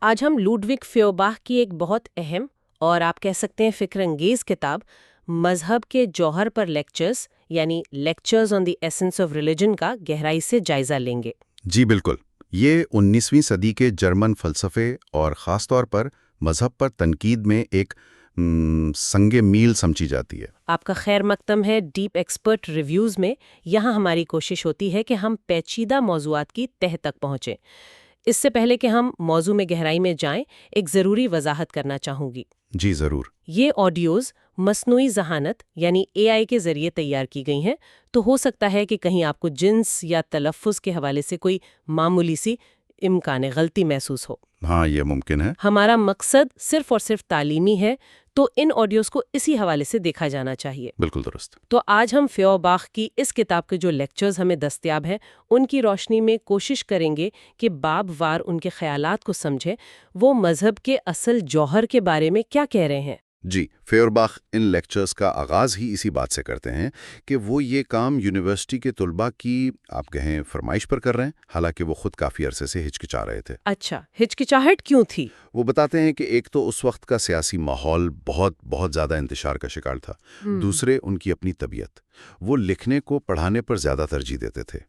آج ہم لوڈوگ فیوباخ کی ایک بہت اہم اور آپ کہہ سکتے ہیں فکر انگیز کتاب مذہب کے جوہر پر لیکچرز یعنی lectures on the essence of religion کا گہرائی سے جائزہ لیں گے۔ جی بالکل، یہ 19ویں صدی کے جرمن فلسفے اور خاص طور پر مذہب پر تنقید میں ایک سنگ میل سمجھی جاتی ہے۔ آپ کا خیر مقدم ہے ڈیپ ایکسپرٹ ریویوز میں۔ یہاں ہماری کوشش ہوتی ہے کہ ہم پیچیدہ موضوعات کی تہہ تک پہنچیں۔ اس سے پہلے کہ ہم موضوع میں گہرائی میں جائیں، ایک ضروری وضاحت کرنا چاہوں گی۔ جی ضرور۔ یہ آڈیوز مصنوعی ذہانت یعنی AI کے ذریعے تیار کی گئی ہیں، تو ہو سکتا ہے کہ کہیں آپ کو جنس یا تلفظ کے حوالے سے کوئی معمولی سی امکان غلطی محسوس ہو۔ ہاں یہ ممکن ہے۔ ہمارا مقصد صرف اور صرف تعلیمی ہے، تو ان آڈیوز کو اسی حوالے سے دیکھا جانا چاہیے۔ بالکل درست۔ تو آج ہم فیوباخ کی اس کتاب کے جو لیکچرز ہمیں دستیاب ہیں ان کی روشنی میں کوشش کریں گے کہ باب وار ان کے خیالات کو سمجھیں، وہ مذہب کے اصل جوہر کے بارے میں کیا کہہ رہے ہیں۔ جی، فیورباخ ان لیکچرز کا آغاز ہی اسی بات سے کرتے ہیں کہ وہ یہ کام یونیورسٹی کے طلباء کی آپ کہیں فرمائش پر کر رہے ہیں، حالانکہ وہ خود کافی عرصے سے ہچکچا رہے تھے۔ اچھا، ہچکچاہٹ کیوں تھی؟ وہ بتاتے ہیں کہ ایک تو اس وقت کا سیاسی ماحول بہت زیادہ انتشار کا شکار تھا، دوسرے ان کی اپنی طبیعت، وہ لکھنے کو پڑھانے پر زیادہ ترجیح دیتے تھے۔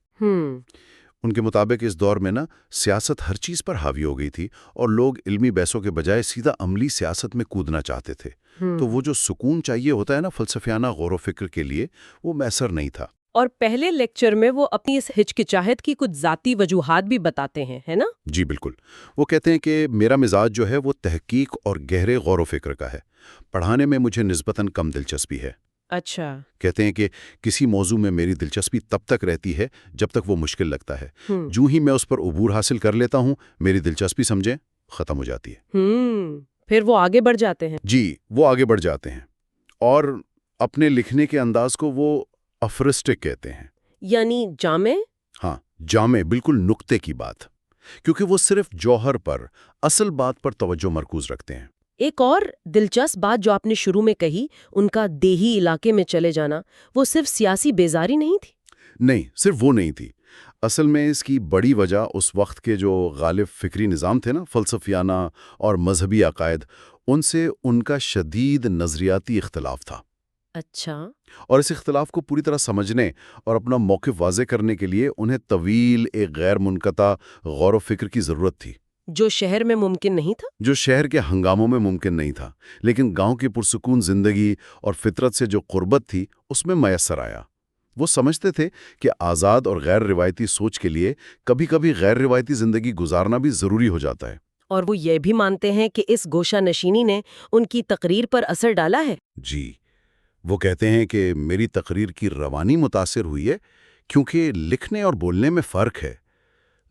ان کے مطابق اس دور میں سیاست ہر چیز پر حاوی ہو گئی تھی اور لوگ علمی بحثوں کے بجائے سیدھا عملی سیاست میں کودنا چاہتے تھے۔ تو وہ جو سکون چاہیے ہوتا ہے فلسفیانہ غور و فکر کے لیے، وہ میسر نہیں تھا۔ اور پہلے لیکچر میں وہ اپنی اس ہچکچاہٹ کی کچھ ذاتی وجوہات بھی بتاتے ہیں، ہے نا؟ جی بالکل۔ وہ کہتے ہیں کہ میرا مزاج جو ہے وہ تحقیق اور گہرے غور و فکر کا ہے، پڑھانے میں مجھے نسبتاً کم دلچسپی ہے۔ اچھا۔ کہتے ہیں کہ کسی موضوع میں میری دلچسپی تب تک رہتی ہے جب تک وہ مشکل لگتا ہے، جو ہی میں اس پر عبور حاصل کر لیتا ہوں، میری دلچسپی سمجھیں ختم ہو جاتی ہے۔ پھر وہ آگے بڑھ جاتے ہیں۔ جی، وہ آگے بڑھ جاتے ہیں اور اپنے لکھنے کے انداز کو وہ افرسٹک کہتے ہیں، یعنی جامع؟ ہاں جامع، بالکل نقطے کی بات، کیونکہ وہ صرف جوہر پر، اصل بات پر توجہ مرکوز رکھتے ہیں۔ ایک اور دلچسپ بات جو آپ نے شروع میں کہی، ان کا دیہی علاقے میں چلے جانا، وہ صرف سیاسی بیزاری نہیں تھی؟ نہیں، صرف وہ نہیں تھی۔ اصل میں اس کی بڑی وجہ اس وقت کے جو غالب فکری نظام تھے فلسفیانہ اور مذہبی عقائد، ان سے ان کا شدید نظریاتی اختلاف تھا۔ اچھا۔ اور اس اختلاف کو پوری طرح سمجھنے اور اپنا موقف واضح کرنے کے لیے انہیں طویل ایک غیر منقطع غور و فکر کی ضرورت تھی، جو شہر میں ممکن نہیں تھا؟ جو شہر کے ہنگاموں میں ممکن نہیں تھا، لیکن گاؤں کی پرسکون زندگی اور فطرت سے جو قربت تھی اس میں میسر آیا۔ وہ سمجھتے تھے کہ آزاد اور غیر روایتی سوچ کے لیے کبھی کبھی غیر روایتی زندگی گزارنا بھی ضروری ہو جاتا ہے۔ اور وہ یہ بھی مانتے ہیں کہ اس گوشہ نشینی نے ان کی تقریر پر اثر ڈالا ہے۔ جی، وہ کہتے ہیں کہ میری تقریر کی روانی متاثر ہوئی ہے، کیونکہ لکھنے اور بولنے میں فرق ہے۔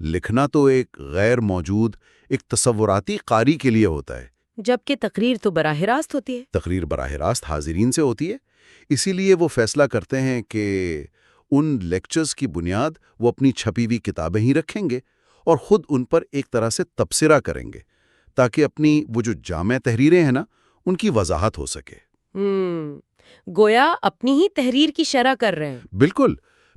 لکھنا تو ایک غیر موجود، ایک تصوراتی قاری کے لیے ہوتا ہے، جبکہ تقریر تو براہ راست ہوتی ہے۔ تقریر براہ راست حاضرین سے ہوتی ہے۔ اسی لیے وہ فیصلہ کرتے ہیں کہ ان لیکچرز کی بنیاد وہ اپنی چھپی ہوئی کتابیں ہی رکھیں گے اور خود ان پر ایک طرح سے تبصرہ کریں گے، تاکہ اپنی وہ جو جامع تحریریں ہیں ان کی وضاحت ہو سکے۔ گویا اپنی ہی تحریر کی شرح کر رہے ہیں۔ بالکل۔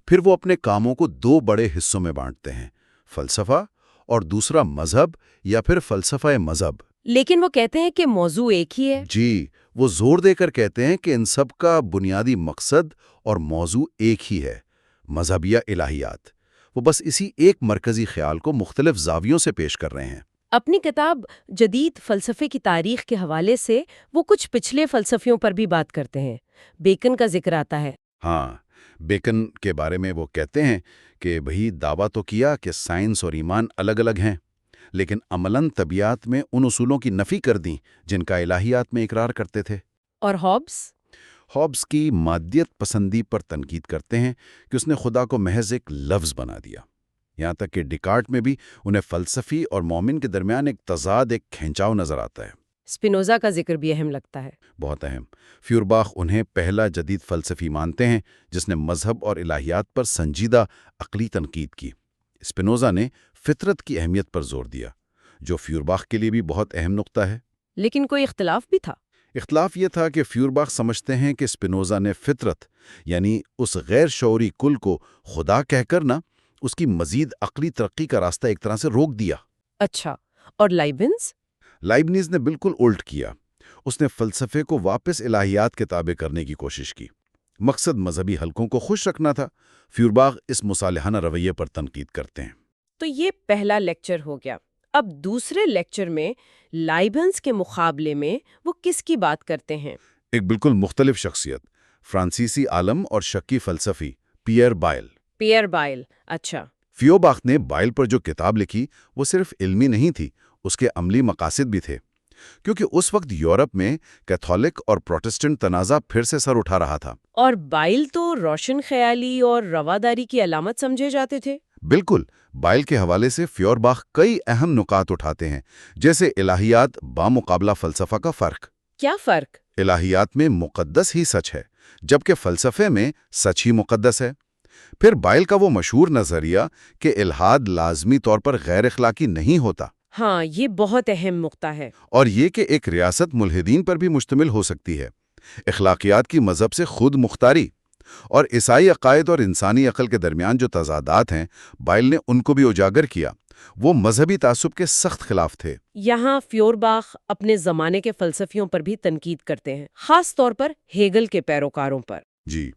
پھر وہ اپنے کاموں کو دو بڑے حصوں میں بانٹتے ہیں، فلسفہ اور دوسرا مذہب یا پھر فلسفہ مذہب۔ لیکن وہ کہتے ہیں کہ موضوع ایک ہی ہے۔ جی، وہ زور دے کر کہتے ہیں کہ ان سب کا بنیادی مقصد اور موضوع ایک ہی ہے، مذہب یا الہیات۔ وہ بس اسی ایک مرکزی خیال کو مختلف زاویوں سے پیش کر رہے ہیں۔ اپنی کتاب جدید فلسفے کی تاریخ کے حوالے سے وہ کچھ پچھلے فلسفیوں پر بھی بات کرتے ہیں۔ بیکن کا ذکر آتا ہے۔ ہاں، بیکن کے بارے میں وہ کہتے ہیں کہ بھئی دعویٰ تو کیا کہ سائنس اور ایمان الگ الگ ہیں، لیکن عملاً طبیعت میں ان اصولوں کی نفی کر دیں جن کا الہیات میں اقرار کرتے تھے۔ اور ہابس کی مادیت پسندی پر تنقید کرتے ہیں کہ اس نے خدا کو محض ایک لفظ بنا دیا۔ یہاں تک کہ ڈیکارٹ میں بھی انہیں فلسفی اور مومن کے درمیان ایک تضاد، ایک کھینچاؤ نظر آتا ہے۔ اسپینوزا کا ذکر بھی اہم لگتا ہے۔ بہت اہم۔ فیورباخ انہیں پہلا جدید فلسفی مانتے ہیں جس نے مذہب اور الہیات پر سنجیدہ عقلی تنقید کی۔ اسپینوزا نے فطرت کی اہمیت پر زور دیا، جو فیورباخ کے لیے بھی بہت اہم نقطہ ہے۔ لیکن کوئی اختلاف بھی تھا۔ اختلاف یہ تھا کہ فیورباخ سمجھتے ہیں کہ اسپینوزا نے فطرت یعنی اس غیر شعوری کل کو خدا کہہ کر اس کی مزید عقلی ترقی کا راستہ ایک طرح سے روک دیا۔ اچھا، اور لائبنز؟ لائبنیز نے بالکل الٹ کیا۔ اس نے فلسفے کو واپس الہیات کے تابع کرنے کی کوشش کی۔ مقصد مذہبی حلقوں کو خوش رکھنا تھا۔ فیورباغ اس مصالحانہ رویے پر تنقید کرتے ہیں۔ تو یہ پہلا لیکچر ہو گیا۔ اب دوسرے لیکچر میں لائبنز کے مقابلے میں وہ کس کی بات کرتے ہیں؟ ایک بالکل مختلف شخصیت، فرانسیسی عالم اور شکی فلسفی پیئر بائل۔ پیئر بائل، اچھا۔ فیورباغ نے بائل پر جو کتاب لکھی وہ صرف علمی نہیں تھی، اس کے عملی مقاصد بھی تھے، کیونکہ اس وقت یورپ میں کیتھولک اور پروٹسٹنٹ تنازع پھر سے سر اٹھا رہا تھا۔ اور بائل تو روشن خیالی اور رواداری کی علامت سمجھے جاتے تھے۔ بالکل، بائل کے حوالے سے فیورباغ کئی اہم نکات اٹھاتے ہیں، جیسے الہیات بامقابلہ فلسفہ کا فرق۔ کیا فرق؟ الہیات میں مقدس ہی سچ ہے، جبکہ فلسفے میں سچ ہی مقدس ہے۔ پھر بائل کا وہ مشہور نظریہ کہ الحاد لازمی طور پر غیر اخلاقی نہیں ہوتا، ہاں، یہ بہت اہم نقطہ ہے۔ اور یہ کہ ایک ریاست ملحدین پر بھی مشتمل ہو سکتی ہے۔ اخلاقیات کی مذہب سے خود مختاری اور عیسائی عقائد اور انسانی عقل کے درمیان جو تضادات ہیں، بائل نے ان کو بھی اجاگر کیا۔ وہ مذہبی تعصب کے سخت خلاف تھے۔ یہاں فیورباغ اپنے زمانے کے فلسفیوں پر بھی تنقید کرتے ہیں، خاص طور پر ہیگل کے پیروکاروں پر۔ جی،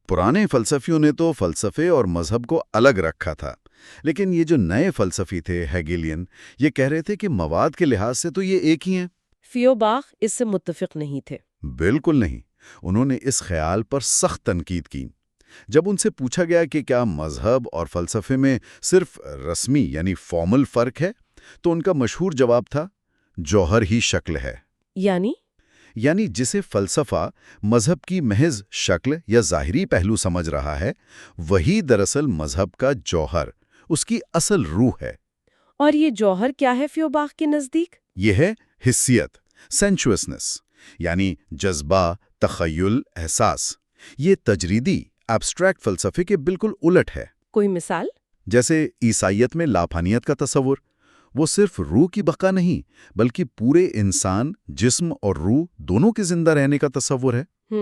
پرانے فلسفیوں نے تو فلسفے اور مذہب کو الگ رکھا تھا، لیکن یہ جو نئے فلسفی تھے ہیگیلین، یہ کہہ رہے تھے کہ مواد کے لحاظ سے تو یہ ایک ہی ہیں۔ فیورباغ اس سے متفق نہیں تھے۔ بالکل نہیں، انہوں نے اس خیال پر سخت تنقید کی۔ جب ان سے پوچھا گیا کہ کیا مذہب اور فلسفے میں صرف رسمی یعنی فارمل فرق ہے، تو ان کا مشہور جواب تھا، جوہر ہی شکل ہے۔ یعنی جسے فلسفہ مذہب کی محض شکل یا ظاہری پہلو سمجھ رہا ہے، وہی دراصل مذہب کا جوہر، اس کی اصل روح ہے۔ اور یہ جوہر کیا ہے فیورباغ کے نزدیک؟ یہ ہے حسیت، سینچوسنس، یعنی جذبہ، تخیل، احساس۔ یہ تجریدی، ایبسٹریکٹ فلسفے کے بالکل الٹ ہے۔ کوئی مثال؟ جیسے عیسائیت میں لافانیت کا تصور، وہ صرف روح کی بقا نہیں، بلکہ پورے انسان، جسم اور روح دونوں کے زندہ رہنے کا تصور ہے۔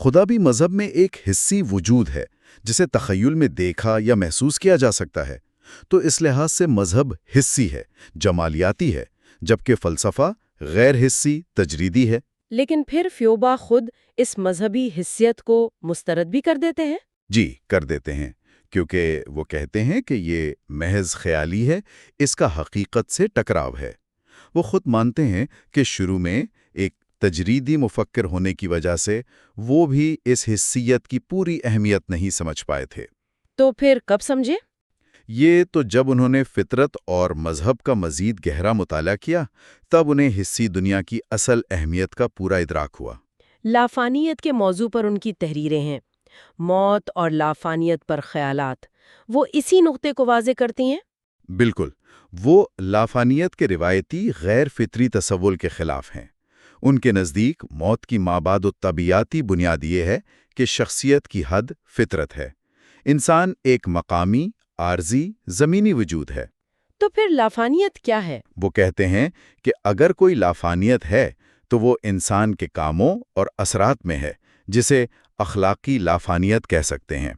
خدا بھی مذہب میں ایک حسی وجود ہے، جسے تخیل میں دیکھا یا محسوس کیا جا سکتا ہے۔ تو اس لحاظ سے مذہب حسی ہے، جمالیاتی ہے، جبکہ فلسفہ غیر حسی، تجریدی ہے۔ لیکن پھر فیورباغ خود اس مذہبی حسیت کو مسترد بھی کر دیتے ہیں؟ جی، کر دیتے ہیں، کیونکہ وہ کہتے ہیں کہ یہ محض خیالی ہے، اس کا حقیقت سے ٹکراؤ ہے۔ وہ خود مانتے ہیں کہ شروع میں ایک تجریدی مفکر ہونے کی وجہ سے وہ بھی اس حسیت کی پوری اہمیت نہیں سمجھ پائے تھے۔ تو پھر کب سمجھے؟ یہ تو جب انہوں نے فطرت اور مذہب کا مزید گہرا مطالعہ کیا، تب انہیں حسی دنیا کی اصل اہمیت کا پورا ادراک ہوا۔ لافانیت کے موضوع پر ان کی تحریریں ہیں، موت اور لافانیت پر خیالات، وہ اسی نقطے کو واضح کرتی ہیں؟ بالکل، وہ لافانیت کے روایتی غیر فطری تصور کے خلاف ہیں۔ ان کے نزدیک موت کی مابعد الطبیعیاتی بنیاد یہ ہے کہ شخصیت کی حد فطرت ہے۔ انسان ایک مقامی، عارضی، زمینی وجود ہے۔ تو پھر لافانیت کیا ہے؟ وہ کہتے ہیں کہ اگر کوئی لافانیت ہے تو وہ انسان کے کاموں اور اثرات میں ہے، جسے اخلاقی لافانیت کہہ سکتے ہیں۔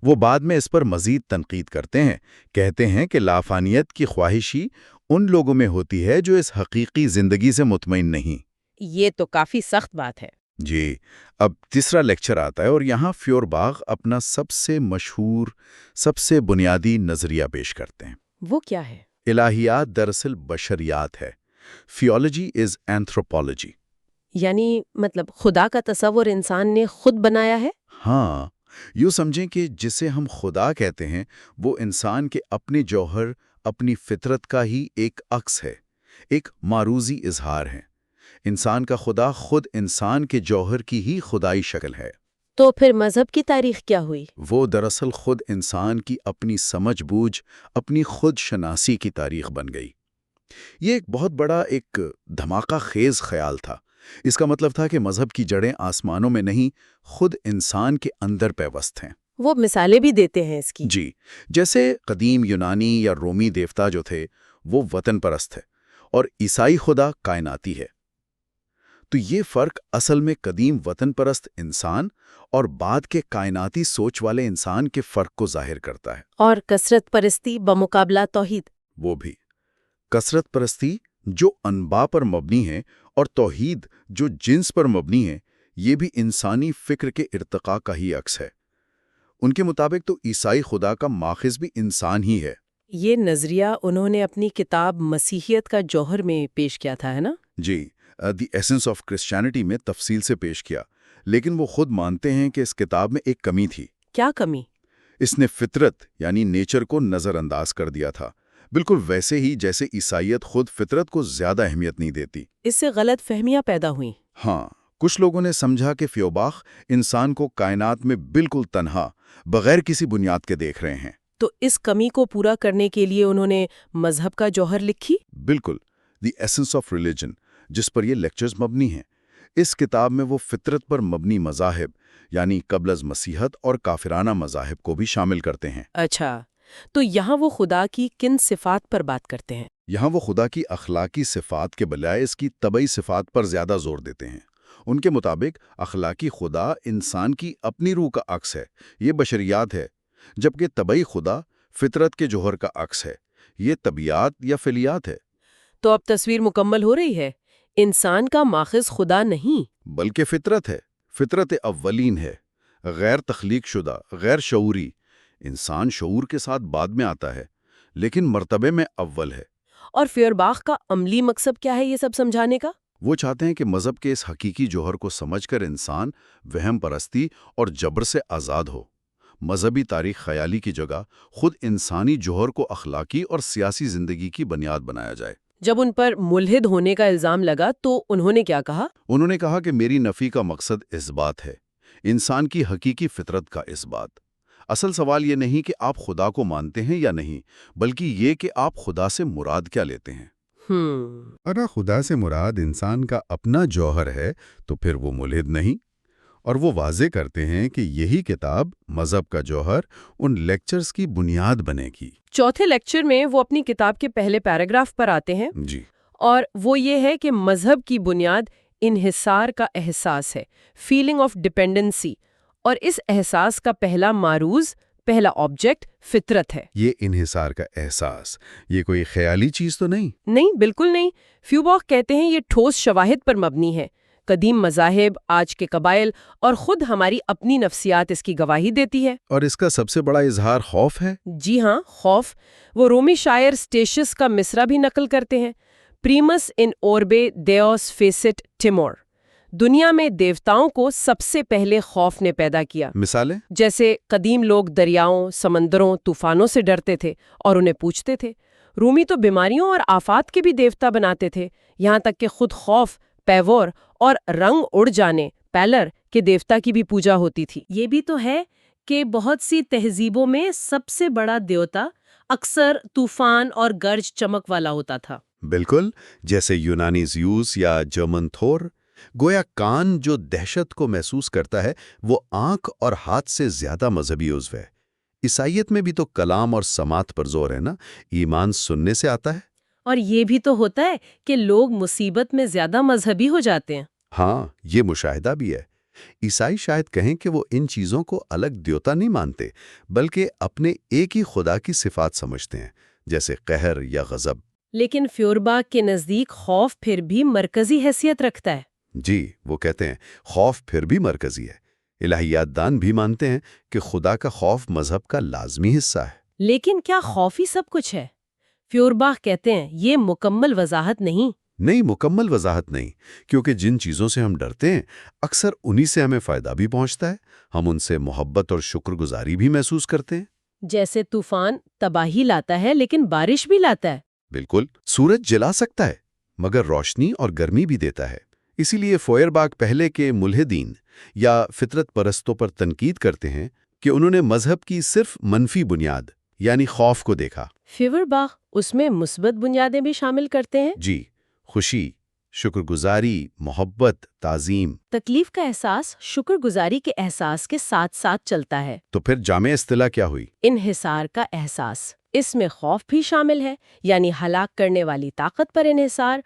وہ بعد میں اس پر مزید تنقید کرتے ہیں، کہتے ہیں کہ لافانیت کی خواہشی ان لوگوں میں ہوتی ہے جو اس حقیقی زندگی سے مطمئن نہیں۔ یہ تو کافی سخت بات ہے۔ جی، اب تیسرا لیکچر آتا ہے، اور یہاں فیورباغ اپنا سب سے مشہور، سب سے بنیادی نظریہ پیش کرتے ہیں۔ وہ کیا ہے؟ الہیات دراصل بشریات ہے۔ تھیولوجی از اینتھروپولوجی۔ یعنی مطلب خدا کا تصور انسان نے خود بنایا ہے؟ ہاں، یوں سمجھیں کہ جسے ہم خدا کہتے ہیں وہ انسان کے اپنے جوہر، اپنی فطرت کا ہی ایک عکس ہے، ایک معروضی اظہار ہے۔ انسان کا خدا خود انسان کے جوہر کی ہی خدائی شکل ہے۔ تو پھر مذہب کی تاریخ کیا ہوئی؟ وہ دراصل خود انسان کی اپنی سمجھ بوجھ، اپنی خود شناسی کی تاریخ بن گئی۔ یہ ایک بہت بڑا ایک دھماکہ خیز خیال تھا۔ اس کا مطلب تھا کہ مذہب کی جڑیں آسمانوں میں نہیں، خود انسان کے اندر پیوست ہیں۔ وہ مثالیں بھی دیتے ہیں اس کی؟ جی، جیسے قدیم یونانی یا رومی دیوتا جو تھے وہ وطن پرست ہے، اور عیسائی خدا کائناتی ہے۔ تو یہ فرق اصل میں قدیم وطن پرست انسان اور بعد کے کائناتی سوچ والے انسان کے فرق کو ظاہر کرتا ہے۔ اور کثرت پرستی بمقابلہ توحید؟ وہ بھی کثرت پرستی جو انباء پر مبنی ہے اور توحید جو جنس پر مبنی ہے، یہ بھی انسانی فکر کے ارتقاء کا ہی عکس ہے۔ ان کے مطابق تو عیسائی خدا کا ماخذ بھی انسان ہی ہے۔ یہ نظریہ انہوں نے اپنی کتاب مسیحیت کا جوہر میں پیش کیا تھا، ہے نا؟ جی، دی ایسنس آف کرسچینٹی میں تفصیل سے پیش کیا، لیکن وہ خود مانتے ہیں کہ اس کتاب میں ایک کمی تھی۔ کیا کمی؟ اس نے فطرت یعنی نیچر کو نظر انداز کر دیا تھا، بالکل ویسے ہی جیسے عیسائیت خود فطرت کو زیادہ اہمیت نہیں دیتی۔ اس سے غلط فہمیاں پیدا ہوئیں۔ ہاں، کچھ لوگوں نے سمجھا کہ فیوباخ انسان کو کائنات میں بالکل تنہا، بغیر کسی بنیاد کے دیکھ رہے ہیں۔ تو اس کمی کو پورا کرنے کے لیے انہوں نے مذہب کا جوہر لکھی؟ بالکل، دی ایسنس آف ریلیجن، جس پر یہ لیکچرز مبنی ہیں۔ اس کتاب میں وہ فطرت پر مبنی مذاہب یعنی قبل از مسیحت اور کافرانہ مذاہب کو بھی شامل کرتے ہیں۔ اچھا، تو یہاں وہ خدا کی کن صفات پر بات کرتے ہیں؟ یہاں وہ خدا کی اخلاقی صفات کے بجائے اس کی طبعی صفات پر زیادہ زور دیتے ہیں۔ ان کے مطابق اخلاقی خدا انسان کی اپنی روح کا عکس ہے، یہ بشریات ہے، جبکہ طبعی خدا فطرت کے جوہر کا عکس ہے، یہ طبیعات یا فعلیات ہے۔ تو اب تصویر مکمل ہو رہی ہے، انسان کا ماخذ خدا نہیں بلکہ فطرت ہے، فطرت اولین ہے، غیر تخلیق شدہ، غیر شعوری۔ انسان شعور کے ساتھ بعد میں آتا ہے، لیکن مرتبے میں اول ہے۔ اور فیورباخ کا عملی مقصد کیا ہے یہ سب سمجھانے کا؟ وہ چاہتے ہیں کہ مذہب کے اس حقیقی جوہر کو سمجھ کر انسان وہم پرستی اور جبر سے آزاد ہو۔ مذہبی تاریخ خیالی کی جگہ خود انسانی جوہر کو اخلاقی اور سیاسی زندگی کی بنیاد بنایا جائے۔ جب ان پر ملحد ہونے کا الزام لگا تو انہوں نے کیا کہا؟ انہوں نے کہا کہ میری نفی کا مقصد اثبات ہے، انسان کی حقیقی فطرت کا اثبات۔ اصل سوال یہ نہیں کہ آپ خدا کو مانتے ہیں یا نہیں، بلکہ یہ کہ آپ خدا سے مراد کیا لیتے ہیں۔ اگر خدا سے مراد انسان کا اپنا جوہر ہے تو پھر وہ ملحد نہیں، اور وہ واضح کرتے ہیں کہ یہی کتاب مذہب کا جوہر ان لیکچرز کی بنیاد بنے گی۔ چوتھے لیکچر میں وہ اپنی کتاب کے پہلے پیراگراف پر آتے ہیں، جی، اور وہ یہ ہے کہ مذہب کی بنیاد انحصار کا احساس ہے، فیلنگ آف ڈیپینڈنسی، اور اس احساس کا پہلا معروض، پہلا آبجیکٹ فطرت ہے۔ یہ انحصار کا احساس، یہ کوئی خیالی چیز تو نہیں؟ نہیں، بالکل نہیں۔ فیوباخ کہتے ہیں یہ ٹھوس شواہد پر مبنی ہے۔ قدیم مذاہب، آج کے قبائل اور خود ہماری اپنی نفسیات اس کی گواہی دیتی ہے۔ اور اس کا سب سے بڑا اظہار خوف ہے؟ جی ہاں، خوف۔ وہ رومی شاعر سٹیشس کا مصرع بھی نقل کرتے ہیں، پریمس ان اوربے دیوس فیسٹ ٹیمور، دنیا میں دیوتاؤں کو سب سے پہلے خوف نے پیدا کیا۔ مثالیں؟ جیسے قدیم لوگ دریاؤں، سمندروں، طوفانوں سے ڈرتے تھے اور انہیں پوجتے تھے۔ رومی تو بیماریوں اور آفات کے بھی دیوتا بناتے تھے، یہاں تک کہ خود خوف، پیور اور رنگ اڑ جانے، پیلر کے دیوتا کی بھی پوجا ہوتی تھی۔ یہ بھی تو ہے کہ بہت سی تہذیبوں میں سب سے بڑا دیوتا اکثر طوفان اور گرج چمک والا ہوتا تھا۔ بالکل، جیسے یونانی زیوس یا جرمن تھور۔ گویا کان جو دہشت کو محسوس کرتا ہے وہ آنکھ اور ہاتھ سے زیادہ مذہبی عضو ہے۔ عیسائیت میں بھی تو کلام اور سماعت پر زور ہے نا، ایمان سننے سے آتا ہے۔ اور یہ بھی تو ہوتا ہے کہ لوگ مصیبت میں زیادہ مذہبی ہو جاتے ہیں۔ ہاں، یہ مشاہدہ بھی ہے۔ عیسائی شاید کہیں کہ وہ ان چیزوں کو الگ دیوتا نہیں مانتے، بلکہ اپنے ایک ہی خدا کی صفات سمجھتے ہیں، جیسے قہر یا غضب۔ لیکن فیورباخ کے نزدیک خوف پھر بھی مرکزی حیثیت رکھتا ہے۔ جی، وہ کہتے ہیں خوف پھر بھی مرکزی ہے۔ الہیات دان بھی مانتے ہیں کہ خدا کا خوف مذہب کا لازمی حصہ ہے۔ لیکن کیا خوف ہی سب کچھ ہے؟ فیورباخ کہتے ہیں یہ مکمل وضاحت نہیں۔ نہیں، مکمل وضاحت نہیں، کیونکہ جن چیزوں سے ہم ڈرتے ہیں اکثر انہی سے ہمیں فائدہ بھی پہنچتا ہے۔ ہم ان سے محبت اور شکر گزاری بھی محسوس کرتے ہیں۔ جیسے طوفان تباہی لاتا ہے لیکن بارش بھی لاتا ہے۔ بالکل، سورج جلا سکتا ہے مگر روشنی اور گرمی بھی دیتا ہے۔ اسی لیے فوئرباخ پہلے کے ملحدین یا فطرت پرستوں پر تنقید کرتے ہیں کہ انہوں نے مذہب کی صرف منفی بنیاد یعنی خوف کو دیکھا۔ فیورباخ اس میں مثبت بنیادیں بھی شامل کرتے ہیں۔ جی، خوشی، شکر گزاری، محبت، تعظیم۔ تکلیف کا احساس شکر گزاری کے احساس کے ساتھ ساتھ چلتا ہے۔ تو پھر جامع اصطلاح کیا ہوئی؟ انحصار کا احساس۔ اس میں خوف بھی شامل ہے، یعنی ہلاک کرنے والی طاقت پر انحصار،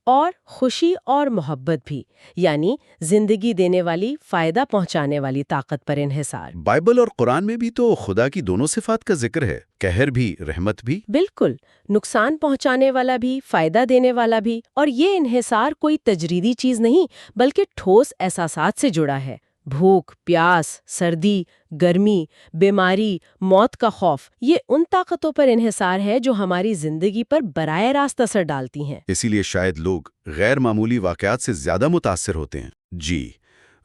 اور خوشی اور محبت بھی، یعنی زندگی دینے والی، فائدہ پہنچانے والی طاقت پر انحصار۔ بائبل اور قرآن میں بھی تو خدا کی دونوں صفات کا ذکر ہے، قہر بھی، رحمت بھی۔ بالکل، نقصان پہنچانے والا بھی، فائدہ دینے والا بھی، اور یہ انحصار کوئی تجریدی چیز نہیں بلکہ ٹھوس احساسات سے جڑا ہے۔ بھوک، پیاس، سردی، گرمی، بیماری، موت کا خوف، یہ ان طاقتوں پر انحصار ہے جو ہماری زندگی پر براہ راست اثر ڈالتی ہیں۔ اسی لیے شاید لوگ غیر معمولی واقعات سے زیادہ متاثر ہوتے ہیں۔ جی،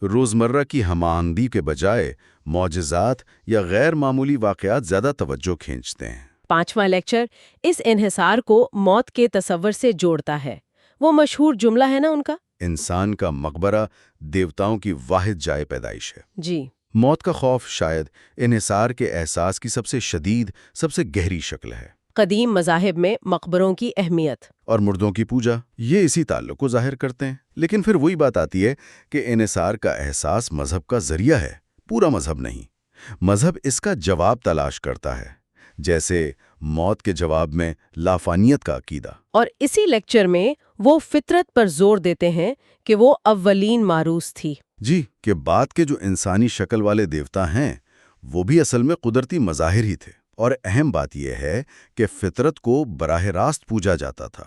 روزمرہ کی ہم آہنگی کے بجائے معجزات یا غیر معمولی واقعات زیادہ توجہ کھینچتے ہیں۔ 5واں لیکچر اس انحصار کو موت کے تصور سے جوڑتا ہے۔ وہ مشہور جملہ ہے نا ان کا، انسان کا مقبرہ دیوتاؤں کی واحد جائے پیدائش ہے۔ جی، موت کا خوف شاید انحصار کے احساس کی سب سے شدید، سب سے گہری شکل ہے۔ قدیم مذاہب میں مقبروں کی اہمیت اور مردوں کی پوجا یہ اسی تعلق کو ظاہر کرتے ہیں۔ لیکن پھر وہی بات آتی ہے کہ انحصار کا احساس مذہب کا ذریعہ ہے، پورا مذہب نہیں۔ مذہب اس کا جواب تلاش کرتا ہے، جیسے موت کے جواب میں لافانیت کا عقیدہ۔ اور اسی لیکچر میں وہ فطرت پر زور دیتے ہیں کہ وہ اولین معروض تھی۔ جی، کہ بعد کے جو انسانی شکل والے دیوتا ہیں وہ بھی اصل میں قدرتی مظاہر ہی تھے۔ اور اہم بات یہ ہے کہ فطرت کو براہ راست پوجا جاتا تھا،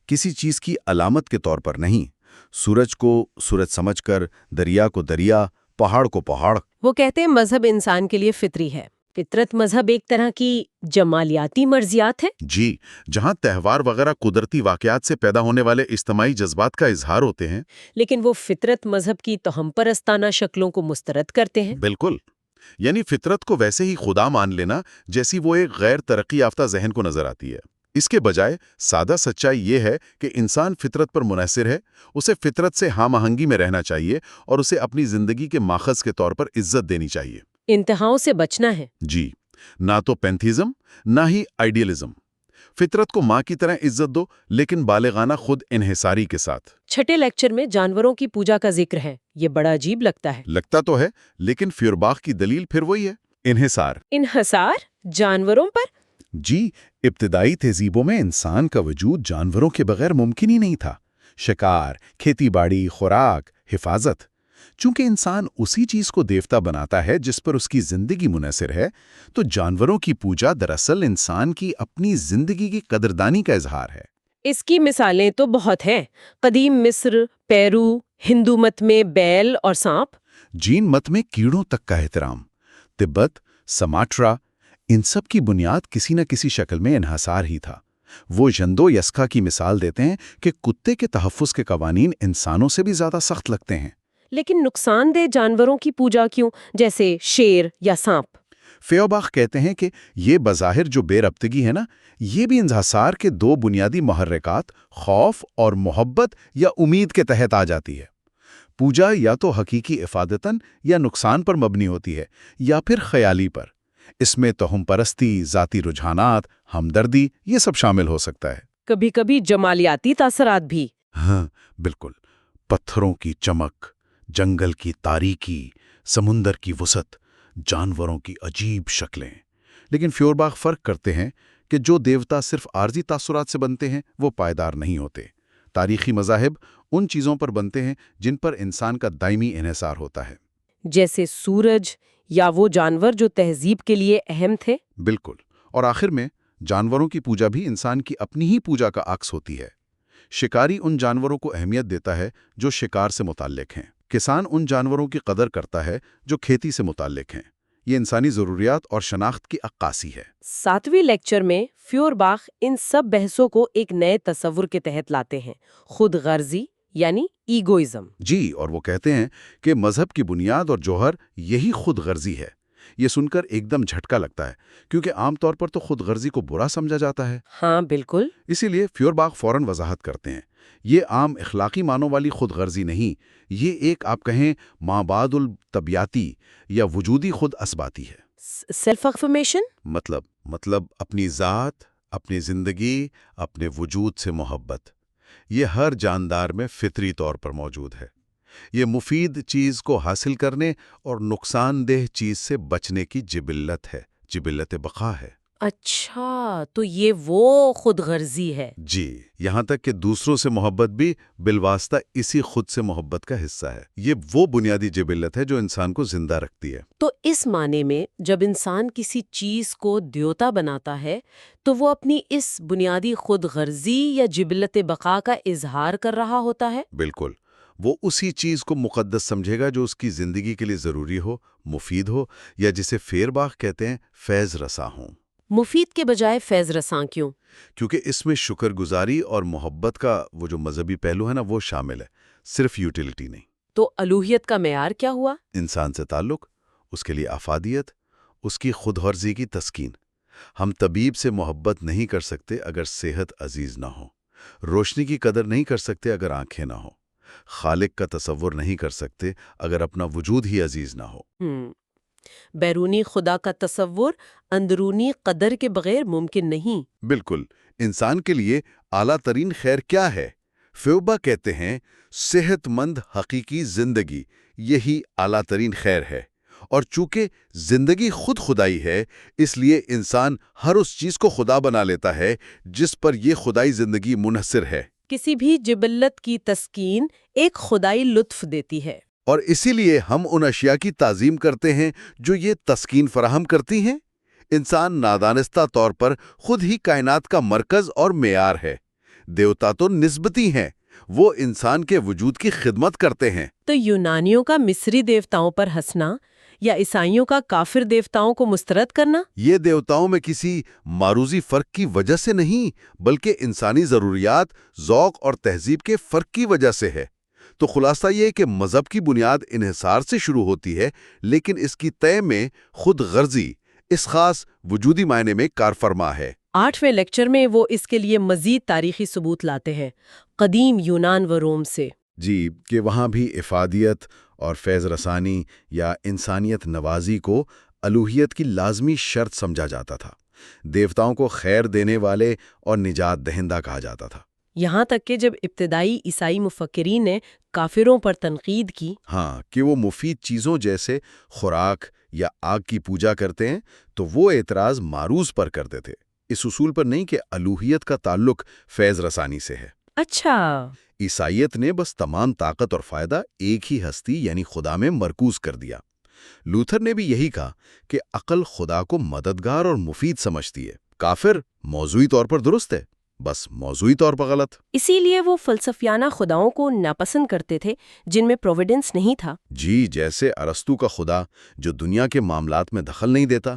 کسی چیز کی علامت کے طور پر نہیں۔ سورج کو سورج سمجھ کر، دریا کو دریا، پہاڑ کو پہاڑ۔ وہ کہتے ہیں مذہب انسان کے لیے فطری ہے۔ فطرت مذہب ایک طرح کی جمالیاتی مرضیات ہے۔ جی، جہاں تہوار وغیرہ قدرتی واقعات سے پیدا ہونے والے اجتماعی جذبات کا اظہار ہوتے ہیں، لیکن وہ فطرت مذہب کی توہم پرستانہ شکلوں کو مسترد کرتے ہیں۔ بالکل، یعنی فطرت کو ویسے ہی خدا مان لینا جیسی وہ ایک غیر ترقی یافتہ ذہن کو نظر آتی ہے۔ اس کے بجائے سادہ سچائی یہ ہے کہ انسان فطرت پر منحصر ہے، اسے فطرت سے ہم آہنگی میں رہنا چاہیے اور اسے اپنی زندگی کے ماخذ کے طور پر عزت دینی چاہیے۔ انتہاؤں سے بچنا ہے۔ جی، نہ تو پینتھیزم نہ ہی آئیڈیلزم۔ فطرت کو ماں کی طرح عزت دو، لیکن بالغانہ خود انحصاری کے ساتھ۔ 6 لیکچر میں جانوروں کی پوجا کا ذکر ہے۔ یہ بڑا عجیب لگتا ہے۔ لگتا تو ہے، لیکن فیورباخ کی دلیل پھر وہی ہے، انحصار۔ انحصار جانوروں پر؟ جی، ابتدائی تہذیبوں میں انسان کا وجود جانوروں کے بغیر ممکن ہی نہیں تھا۔ شکار، کھیتی باڑی، خوراک، حفاظت۔ چونکہ انسان اسی چیز کو دیوتا بناتا ہے جس پر اس کی زندگی منحصر ہے، تو جانوروں کی پوجا دراصل انسان کی اپنی زندگی کی قدردانی کا اظہار ہے۔ اس کی مثالیں تو بہت ہیں۔ قدیم مصر، پیرو، ہندو مت میں بیل اور سانپ، جین مت میں کیڑوں تک کا احترام، تبت، سماٹرا، ان سب کی بنیاد کسی نہ کسی شکل میں انحصار ہی تھا۔ وہ ژندو یسکا کی مثال دیتے ہیں کہ کتے کے تحفظ کے قوانین انسانوں سے بھی زیادہ سخت لگتے ہیں۔ لیکن نقصان دہ جانوروں کی پوجا کیوں، جیسے شیر یا سانپ؟ فیوباخ کہتے ہیں کہ یہ بظاہر جو بے ربطگی ہے نا، یہ بھی انحصار کے 2 بنیادی محرکات، خوف اور محبت یا امید کے تحت آ جاتی ہے۔ پوجا یا تو حقیقی افادتاً یا نقصان پر مبنی ہوتی ہے، یا پھر خیالی پر۔ اس میں توہم پرستی، ذاتی رجحانات، ہمدردی، یہ سب شامل ہو سکتا ہے۔ کبھی کبھی جمالیاتی تاثرات بھی۔ ہاں، بالکل۔ پتھروں کی چمک، جنگل کی تاریکی، سمندر کی وسعت، جانوروں کی عجیب شکلیں۔ لیکن فیورباخ فرق کرتے ہیں کہ جو دیوتا صرف عارضی تاثرات سے بنتے ہیں وہ پائیدار نہیں ہوتے۔ تاریخی مذاہب ان چیزوں پر بنتے ہیں جن پر انسان کا دائمی انحصار ہوتا ہے، جیسے سورج یا وہ جانور جو تہذیب کے لیے اہم تھے۔ بالکل۔ اور آخر میں جانوروں کی پوجا بھی انسان کی اپنی ہی پوجا کا عکس ہوتی ہے۔ شکاری ان جانوروں کو اہمیت دیتا ہے جو شکار سے متعلق ہیں۔ کسان ان جانوروں کی قدر کرتا ہے جو کھیتی سے متعلق ہیں۔ یہ انسانی ضروریات اور شناخت کی عکاسی ہے۔ 7ویں لیکچر میں فیورباخ ان سب بحثوں کو ایک نئے تصور کے تحت لاتے ہیں، خود غرضی یعنی ایگوئزم۔ جی، اور وہ کہتے ہیں کہ مذہب کی بنیاد اور جوہر یہی خود غرضی ہے۔ یہ سن کر ایک دم جھٹکا لگتا ہے، کیونکہ عام طور پر تو خود غرضی کو برا سمجھا جاتا ہے۔ ہاں بالکل۔ اسی لیے فیورباخ فوراً وضاحت کرتے ہیں، یہ عام اخلاقی معنوں والی خود غرضی نہیں، یہ ایک آپ کہیں مابعد الطبیعتی یا وجودی خود اثباتی ہے۔ سیلف افرمیشن مطلب اپنی ذات، اپنی زندگی، اپنے وجود سے محبت۔ یہ ہر جاندار میں فطری طور پر موجود ہے۔ یہ مفید چیز کو حاصل کرنے اور نقصان دہ چیز سے بچنے کی جبلت ہے، جبلت بقا ہے۔ اچھا، تو یہ وہ خود غرضی ہے۔ جی، یہاں تک کہ دوسروں سے محبت بھی بالواسطہ اسی خود سے محبت کا حصہ ہے۔ یہ وہ بنیادی جبلت ہے جو انسان کو زندہ رکھتی ہے۔ تو اس معنی میں جب انسان کسی چیز کو دیوتا بناتا ہے تو وہ اپنی اس بنیادی خود غرضی یا جبلت بقا کا اظہار کر رہا ہوتا ہے؟ بالکل، وہ اسی چیز کو مقدس سمجھے گا جو اس کی زندگی کے لیے ضروری ہو، مفید ہو، یا جسے فیر باغ کہتے ہیں، فیض رساں ہوں۔ مفید کے بجائے فیض رساں کیوں؟ کیونکہ اس میں شکر گزاری اور محبت کا وہ جو مذہبی پہلو ہے نا، وہ شامل ہے، صرف یوٹیلیٹی نہیں۔ تو الوہیت کا معیار کیا ہوا؟ انسان سے تعلق، اس کے لیے افادیت، اس کی خود غرضی کی تسکین۔ ہم طبیب سے محبت نہیں کر سکتے اگر صحت عزیز نہ ہو، روشنی کی قدر نہیں کر سکتے اگر آنکھیں نہ ہوں، خالق کا تصور نہیں کر سکتے اگر اپنا وجود ہی عزیز نہ ہو۔ بیرونی خدا کا تصور اندرونی قدر کے بغیر ممکن نہیں۔ بالکل، انسان کے لیے اعلیٰ ترین خیر کیا ہے؟ فیوبا کہتے ہیں، صحت مند حقیقی زندگی، یہی اعلیٰ ترین خیر ہے۔ اور چونکہ زندگی خود خدائی ہے، اس لیے انسان ہر اس چیز کو خدا بنا لیتا ہے جس پر یہ خدائی زندگی منحصر ہے۔ کسی بھی جبلت کی تسکین ایک خدائی لطف دیتی ہے۔ اور اسی لیے ہم ان اشیاء کی تعظیم کرتے ہیں جو یہ تسکین فراہم کرتی ہیں۔ انسان نادانستہ طور پر خود ہی کائنات کا مرکز اور معیار ہے۔ دیوتا تو نسبتی ہیں، وہ انسان کے وجود کی خدمت کرتے ہیں۔ تو یونانیوں کا مصری دیوتاؤں پر ہنسنا یا عیسائیوں کا کافر دیوتاؤں کو مسترد کرنا، یہ دیوتاؤں میں کسی معروضی فرق کی وجہ سے نہیں، بلکہ انسانی ضروریات، ذوق اور تہذیب کے فرق کی وجہ سے ہے۔ تو خلاصہ یہ کہ مذہب کی بنیاد انحصار سے شروع ہوتی ہے، لیکن اس کی تہہ میں خود غرضی اس خاص وجودی معنی میں کارفرما ہے۔ 8ویں لیکچر میں وہ اس کے لیے مزید تاریخی ثبوت لاتے ہیں، قدیم یونان و روم سے۔ جی، کہ وہاں بھی افادیت اور فیض رسانی یا انسانیت نوازی کو الوہیت کی لازمی شرط سمجھا جاتا تھا۔ دیوتاؤں کو خیر دینے والے اور نجات دہندہ کہا جاتا تھا۔ یہاں تک کہ جب ابتدائی عیسائی مفکرین نے کافروں پر تنقید کی، ہاں، کہ وہ مفید چیزوں جیسے خوراک یا آگ کی پوجا کرتے ہیں، تو وہ اعتراض معروض پر کرتے تھے، اس اصول پر نہیں کہ الوہیت کا تعلق فیض رسانی سے ہے۔ اچھا، عیسائیت نے بس تمام طاقت اور فائدہ ایک ہی ہستی یعنی خدا میں مرکوز کر دیا۔ لوتھر نے بھی یہی کہا کہ عقل خدا کو مددگار اور مفید سمجھتی ہے، کافر موضوعی طور پر درست ہے، بس موضوعی طور پر غلط۔ اسی لیے وہ فلسفیانہ خداؤں کو ناپسند کرتے تھے جن میں پروویڈنس نہیں تھا۔ جی، جیسے ارسطو کا خدا جو دنیا کے معاملات میں دخل نہیں دیتا۔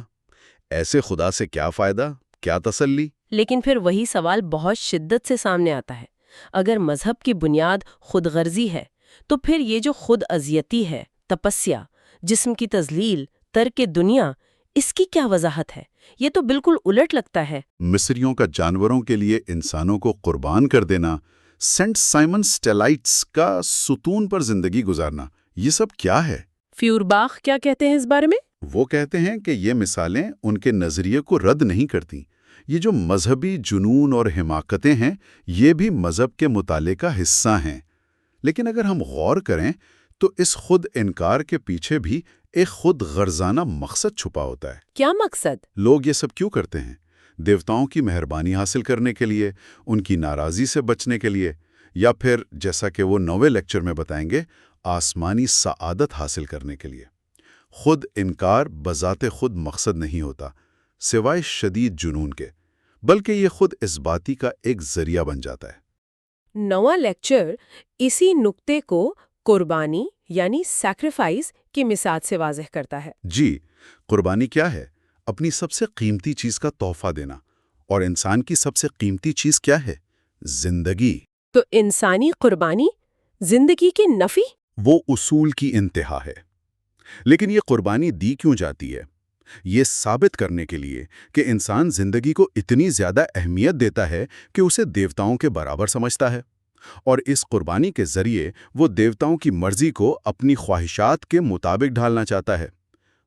ایسے خدا سے کیا فائدہ، کیا تسلی؟ لیکن پھر وہی سوال بہت شدت سے سامنے آتا ہے، اگر مذہب کی بنیاد خود غرضی ہے تو پھر یہ جو خود اذیتی ہے، تپسیا، جسم کی تذلیل، ترک دنیا، اس کی کیا وضاحت ہے؟ یہ تو بالکل الٹ لگتا ہے۔ مصریوں کا جانوروں کے لیے انسانوں کو قربان کر دینا، سینٹ سائمن سٹیلائٹس کا ستون پر زندگی گزارنا، یہ سب کیا ہے؟ فیورباخ کیا کہتے ہیں اس بارے میں؟ وہ کہتے ہیں کہ یہ مثالیں ان کے نظریے کو رد نہیں کرتی۔ یہ جو مذہبی جنون اور حماقتیں ہیں، یہ بھی مذہب کے مطالعے کا حصہ ہیں۔ لیکن اگر ہم غور کریں تو اس خود انکار کے پیچھے بھی ایک خود غرضانہ مقصد چھپا ہوتا ہے۔ کیا مقصد؟ لوگ یہ سب کیوں کرتے ہیں؟ دیوتاؤں کی مہربانی حاصل کرنے کے لیے، ان کی ناراضی سے بچنے کے لیے، یا پھر جیسا کہ وہ 9ویں لیکچر میں بتائیں گے، آسمانی سعادت حاصل کرنے کے لیے۔ خود انکار بذات خود مقصد نہیں ہوتا، سوائے شدید جنون کے، بلکہ یہ خود اثباتی کا ایک ذریعہ بن جاتا ہے۔ 9واں لیکچر اسی نقطے کو قربانی یعنی سیکریفائس کی مثال سے واضح کرتا ہے۔ جی، قربانی کیا ہے؟ اپنی سب سے قیمتی چیز کا تحفہ دینا۔ اور انسان کی سب سے قیمتی چیز کیا ہے؟ زندگی۔ تو انسانی قربانی زندگی کی نفی؟ وہ اصول کی انتہا ہے۔ لیکن یہ قربانی دی کیوں جاتی ہے؟ یہ ثابت کرنے کے لیے کہ انسان زندگی کو اتنی زیادہ اہمیت دیتا ہے کہ اسے دیوتاؤں کے برابر سمجھتا ہے، اور اس قربانی کے ذریعے وہ دیوتاؤں کی مرضی کو اپنی خواہشات کے مطابق ڈھالنا چاہتا ہے۔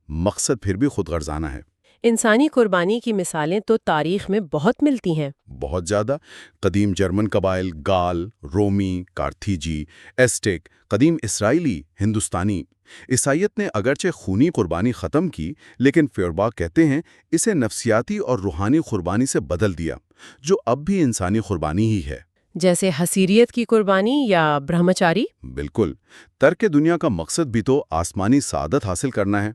مقصد پھر بھی خود غرضانہ ہے۔ انسانی قربانی کی مثالیں تو تاریخ میں بہت ملتی ہیں۔ بہت زیادہ۔ قدیم جرمن قبائل، گال، رومی، کارتھیجی، ایسٹیک، قدیم اسرائیلی، ہندوستانی۔ عیسائیت نے اگرچہ خونی قربانی ختم کی، لیکن فیورباخ کہتے ہیں اسے نفسیاتی اور روحانی قربانی سے بدل دیا، جو اب بھی انسانی قربانی ہی ہے۔ جیسے حسیریت کی قربانی یا برہمچاری؟ بالکل۔ ترک دنیا کا مقصد بھی تو آسمانی سعادت حاصل کرنا ہے۔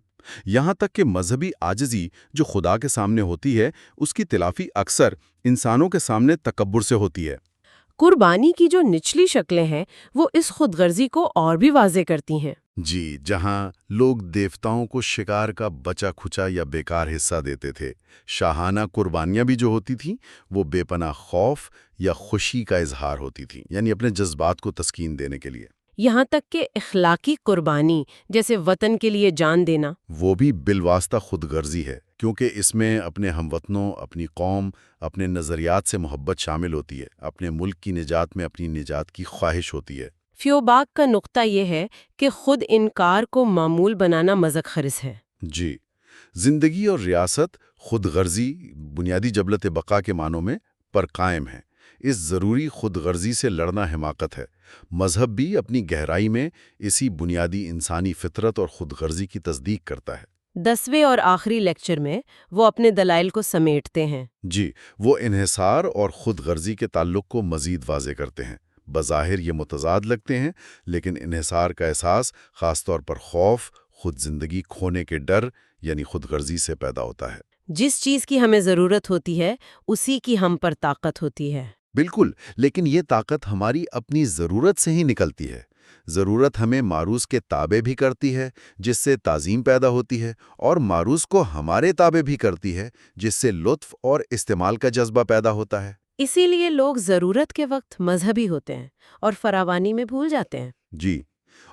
یہاں تک کہ مذہبی عاجزی جو خدا کے سامنے ہوتی ہے، اس کی تلافی اکثر انسانوں کے سامنے تکبر سے ہوتی ہے۔ قربانی کی جو نچلی شکلیں ہیں وہ اس خود غرضی کو اور بھی واضح کرتی ہیں۔ جی، جہاں لوگ دیوتاؤں کو شکار کا بچا کھچا یا بیکار حصہ دیتے تھے، شاہانہ قربانیاں بھی جو ہوتی تھیں وہ بے پناہ خوف یا خوشی کا اظہار ہوتی تھیں، یعنی اپنے جذبات کو تسکین دینے کے لیے۔ یہاں تک کہ اخلاقی قربانی جیسے وطن کے لیے جان دینا، وہ بھی بالواسطہ خود غرضی ہے، کیونکہ اس میں اپنے ہم وطنوں، اپنی قوم، اپنے نظریات سے محبت شامل ہوتی ہے، اپنے ملک کی نجات میں اپنی نجات کی خواہش ہوتی ہے۔ فیوباخ کا نقطہ یہ ہے کہ خود انکار کو معمول بنانا مذاق خرس ہے۔ جی، زندگی اور ریاست خود غرضی بنیادی جبلت بقا کے معنوں میں پر قائم ہے۔ اس ضروری خود غرضی سے لڑنا حماقت ہے۔ مذہب بھی اپنی گہرائی میں اسی بنیادی انسانی فطرت اور خود غرضی کی تصدیق کرتا ہے۔ 10ویں اور آخری لیکچر میں وہ اپنے دلائل کو سمیٹتے ہیں۔ جی، وہ انحصار اور خود غرضی کے تعلق کو مزید واضح کرتے ہیں۔ بظاہر یہ متضاد لگتے ہیں، لیکن انحصار کا احساس خاص طور پر خوف، خود زندگی کھونے کے ڈر یعنی خود غرضی سے پیدا ہوتا ہے۔ جس چیز کی ہمیں ضرورت ہوتی ہے اسی کی ہم پر طاقت ہوتی ہے۔ بالکل، لیکن یہ طاقت ہماری اپنی ضرورت سے ہی نکلتی ہے۔ ضرورت ہمیں معروض کے تابع بھی کرتی ہے، جس سے تعظیم پیدا ہوتی ہے، اور معروض کو ہمارے تابع بھی کرتی ہے، جس سے لطف اور استعمال کا جذبہ پیدا ہوتا ہے۔ اسی لیے لوگ ضرورت کے وقت مذہبی ہوتے ہیں اور فراوانی میں بھول جاتے ہیں۔ جی،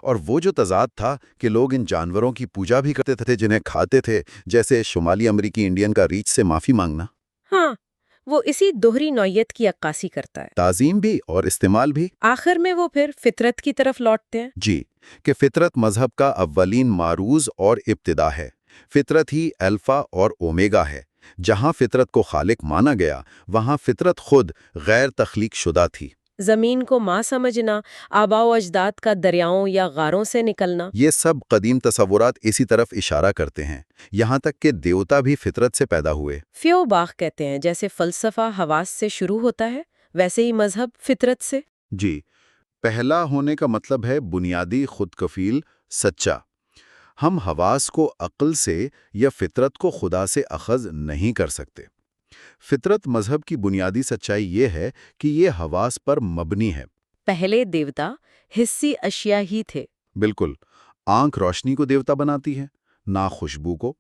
اور وہ جو تضاد تھا کہ لوگ ان جانوروں کی پوجا بھی کرتے تھے جنہیں کھاتے تھے، جیسے شمالی امریکی انڈین کا ریچھ سے معافی مانگنا۔ ہاں، وہ اسی دوہری نوعیت کی عکاسی کرتا ہے۔ تعظیم بھی اور استعمال بھی۔ آخر میں وہ پھر فطرت کی طرف لوٹتے ہیں۔ جی، کہ فطرت مذہب کا اولین معروض اور ابتدا ہے۔ فطرت ہی الفا اور اومیگا ہے۔ جہاں فطرت کو خالق مانا گیا، وہاں فطرت خود غیر تخلیق شدہ تھی۔ زمین کو ماں سمجھنا، آباء و اجداد کا دریاؤں یا غاروں سے نکلنا، یہ سب قدیم تصورات اسی طرف اشارہ کرتے ہیں، یہاں تک کہ دیوتا بھی فطرت سے پیدا ہوئے۔ فیوباخ کہتے ہیں جیسے فلسفہ حواس سے شروع ہوتا ہے ویسے ہی مذہب فطرت سے۔ جی، پہلا ہونے کا مطلب ہے بنیادی خود کفیل، سچا۔ ہم حواس کو عقل سے یا فطرت کو خدا سے اخذ نہیں کر سکتے۔ فطرت مذہب کی بنیادی سچائی یہ ہے کہ یہ حواس پر مبنی ہے۔ پہلے دیوتا حسی اشیاء ہی تھے۔ بالکل، آنکھ روشنی کو دیوتا بناتی ہے، نہ خوشبو کو۔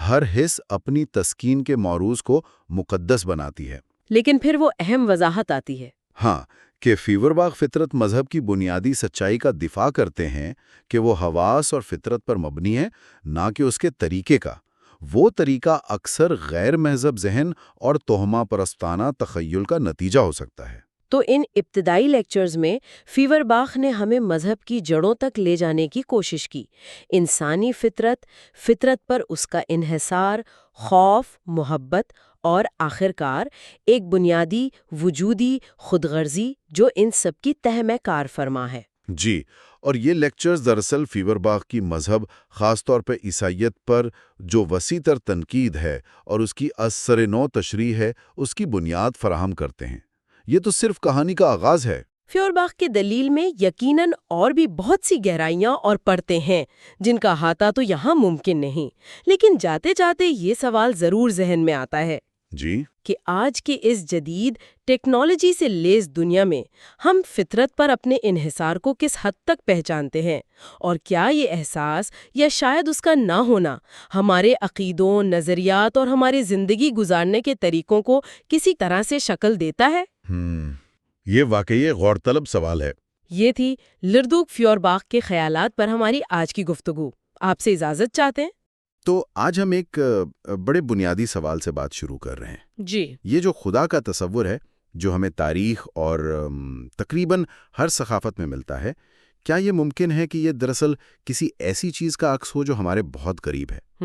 ہر حس اپنی تسکین کے موروث کو مقدس بناتی ہے۔ لیکن پھر وہ اہم وضاحت آتی ہے۔ ہاں، کہ فیورباخ فطرت مذہب کی بنیادی سچائی کا دفاع کرتے ہیں کہ وہ حواس اور فطرت پر مبنی ہے، نہ کہ اس کے طریقے کا۔ وہ طریقہ اکثر غیر مہذب ذہن اور توہمہ پرستانہ تخیل کا نتیجہ ہو سکتا ہے۔ تو ان ابتدائی لیکچرز میں فیورباخ نے ہمیں مذہب کی جڑوں تک لے جانے کی کوشش کی۔ انسانی فطرت پر اس کا انحصار، خوف، محبت اور آخرکار ایک بنیادی وجودی خود غرضی جو ان سب کی تہ میں کار فرما ہے۔ جی، اور یہ لیکچرز دراصل فیورباخ کی مذہب، خاص طور پہ عیسائیت پر جو وسیع تر تنقید ہے اور اس کی از سر نو تشریح ہے، اس کی بنیاد فراہم کرتے ہیں۔ یہ تو صرف کہانی کا آغاز ہے۔ فیورباخ کی دلیل میں یقیناً اور بھی بہت سی گہرائیاں اور پرتیں ہیں جن کا احاطہ تو یہاں ممکن نہیں، لیکن جاتے جاتے یہ سوال ضرور ذہن میں آتا ہے جی، کہ آج کے اس جدید ٹیکنالوجی سے لیس دنیا میں ہم فطرت پر اپنے انحصار کو کس حد تک پہچانتے ہیں، اور کیا یہ احساس یا شاید اس کا نہ ہونا ہمارے عقیدوں، نظریات اور ہمارے زندگی گزارنے کے طریقوں کو کسی طرح سے شکل دیتا ہے؟ یہ واقعی غور طلب سوال ہے۔ یہ تھی لردوک فیورباخ کے خیالات پر ہماری آج کی گفتگو۔ آپ سے اجازت چاہتے ہیں؟ تو آج ہم ایک بڑے بنیادی سوال سے بات شروع کر رہے ہیں۔ جی، یہ جو خدا کا تصور ہے، جو ہمیں تاریخ اور تقریباً ہر ثقافت میں ملتا ہے، کیا یہ ممکن ہے کہ یہ دراصل کسی ایسی چیز کا عکس ہو جو ہمارے بہت قریب ہے؟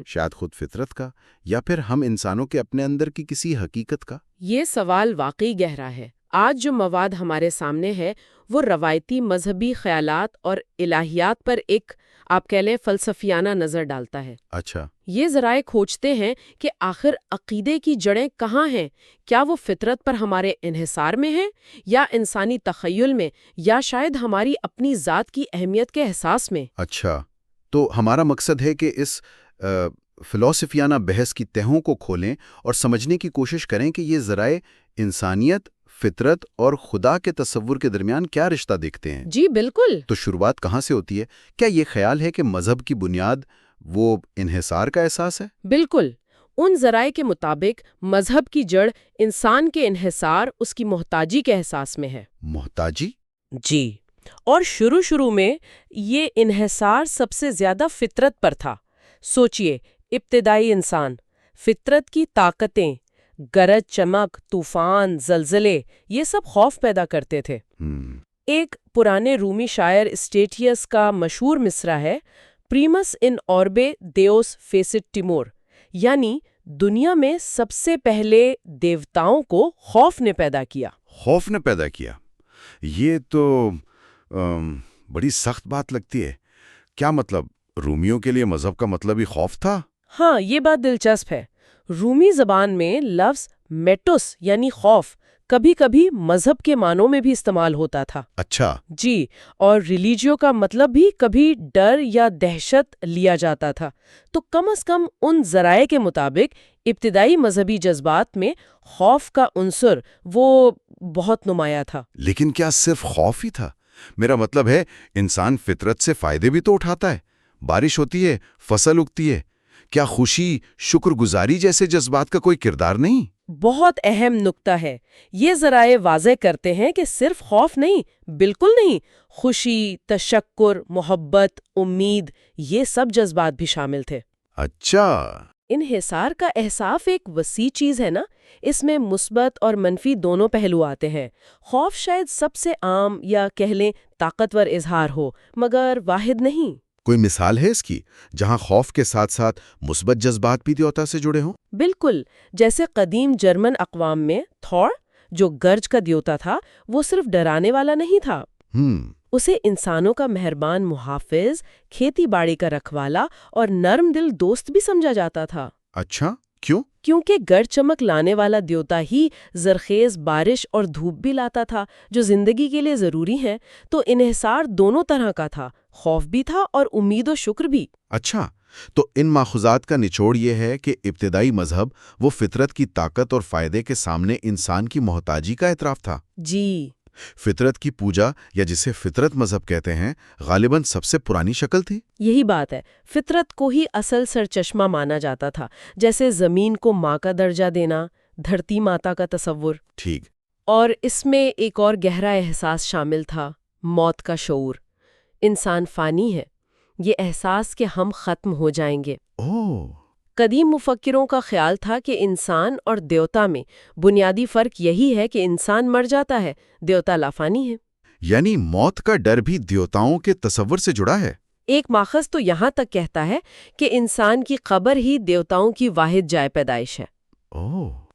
شاید خود فطرت کا، یا پھر ہم انسانوں کے اپنے اندر کی کسی حقیقت کا؟ یہ سوال واقعی گہرا ہے۔ آج جو مواد ہمارے سامنے ہے وہ روایتی مذہبی خیالات اور الہیات پر ایک آپ کہہ لیں فلسفیانہ نظر ڈالتا ہے۔ اچھا، یہ ذرائع کھوجتے ہیں کہ آخر عقیدے کی جڑیں کہاں ہیں؟ کیا وہ فطرت پر ہمارے انحصار میں ہیں، یا انسانی تخیل میں، یا شاید ہماری اپنی ذات کی اہمیت کے احساس میں؟ اچھا، تو ہمارا مقصد ہے کہ اس فلسفیانہ بحث کی تہوں کو کھولیں اور سمجھنے کی کوشش کریں کہ یہ ذرائع انسانیت، فطرت اور خدا کے تصور کے درمیان کیا رشتہ دیکھتے ہیں۔ جی بالکل۔ تو شروعات کہاں سے ہوتی ہے؟ کیا یہ خیال ہے کہ مذہب کی بنیاد وہ انحصار کا احساس ہے؟ بالکل۔ ان ذرائع کے مطابق مذہب کی جڑ انسان کے انحصار، اس کی محتاجی کے احساس میں ہے۔ محتاجی؟ جی، اور شروع میں یہ انحصار سب سے زیادہ فطرت پر تھا۔ سوچئے، ابتدائی انسان، فطرت کی طاقتیں، گرج چمک، طوفان، زلزلے، یہ سب خوف پیدا کرتے تھے۔ ایک پرانے رومی شاعر اسٹیٹیس کا مشہور مصرع ہے، پریمس ان اوربے دیوس فیسٹ ٹیمور، یعنی دنیا میں سب سے پہلے دیوتاؤں کو خوف نے پیدا کیا۔ خوف نے پیدا کیا؟ یہ تو بڑی سخت بات لگتی ہے۔ کیا مطلب رومیوں کے لیے مذہب کا مطلب ہی خوف تھا؟ ہاں، یہ بات دلچسپ ہے۔ رومی زبان میں لفظ میٹوس یعنی خوف کبھی کبھی مذہب کے معنوں میں بھی استعمال ہوتا تھا۔ اچھا۔ جی، اور ریلیجیو کا مطلب بھی کبھی ڈر یا دہشت لیا جاتا تھا۔ تو کم از کم ان ذرائع کے مطابق ابتدائی مذہبی جذبات میں خوف کا عنصر وہ بہت نمایاں تھا۔ لیکن کیا صرف خوف ہی تھا؟ میرا مطلب ہے انسان فطرت سے فائدے بھی تو اٹھاتا ہے۔ بارش ہوتی ہے، فصل اگتی ہے۔ کیا خوشی، شکر گزاری جیسے جذبات کا کوئی کردار نہیں؟ بہت اہم نکتہ ہے۔ یہ ذرائع واضح کرتے ہیں کہ صرف خوف نہیں، بالکل نہیں، خوشی، تشکر، محبت، امید، یہ سب جذبات بھی شامل تھے۔ اچھا۔ انحصار کا احساس ایک وسیع چیز ہے نا، اس میں مثبت اور منفی دونوں پہلو آتے ہیں۔ خوف شاید سب سے عام یا کہہ لیں طاقتور اظہار ہو، مگر واحد نہیں۔ کوئی مثال ہے اس کی جہاں خوف کے ساتھ ساتھ مثبت جذبات بھی دیوتا سے جڑے ہوں؟ بالکل، جیسے قدیم جرمن اقوام میں تھور، جو گرج کا دیوتا تھا، وہ صرف ڈرانے والا نہیں تھا۔ اسے انسانوں کا مہربان محافظ، کھیتی باڑی کا رکھوالا اور نرم دل دوست بھی سمجھا جاتا تھا۔ اچھا، کیوں؟ کیونکہ گرج چمک لانے والا دیوتا ہی زرخیز بارش اور دھوپ بھی لاتا تھا، جو زندگی کے لیے ضروری ہیں۔ تو انحصار دونوں طرح کا تھا، خوف بھی تھا اور امید و شکر بھی۔ اچھا، تو ان ماخوذات کا نچوڑ یہ ہے کہ ابتدائی مذہب وہ فطرت کی طاقت اور فائدے کے سامنے انسان کی محتاجی کا اعتراف تھا۔ جی، فطرت کی پوجا، یا جسے فطرت مذہب کہتے ہیں، غالباً سب سے پرانی شکل تھی۔ یہی بات ہے، فطرت کو ہی اصل سرچشمہ مانا جاتا تھا، جیسے زمین کو ماں کا درجہ دینا، دھرتی ماتا کا تصور۔ ٹھیک۔ اور اس میں ایک اور گہرا احساس شامل تھا، موت کا شعور۔ انسان فانی ہے، یہ احساس کہ ہم ختم ہو جائیں گے۔ قدیم مفکروں کا خیال تھا کہ انسان اور دیوتا میں بنیادی فرق یہی ہے کہ انسان مر جاتا ہے، دیوتا لافانی ہے۔ یعنی موت کا ڈر بھی دیوتاؤں کے تصور سے جڑا ہے؟ ایک ماخذ تو یہاں تک کہتا ہے کہ انسان کی قبر ہی دیوتاؤں کی واحد جائے پیدائش ہے۔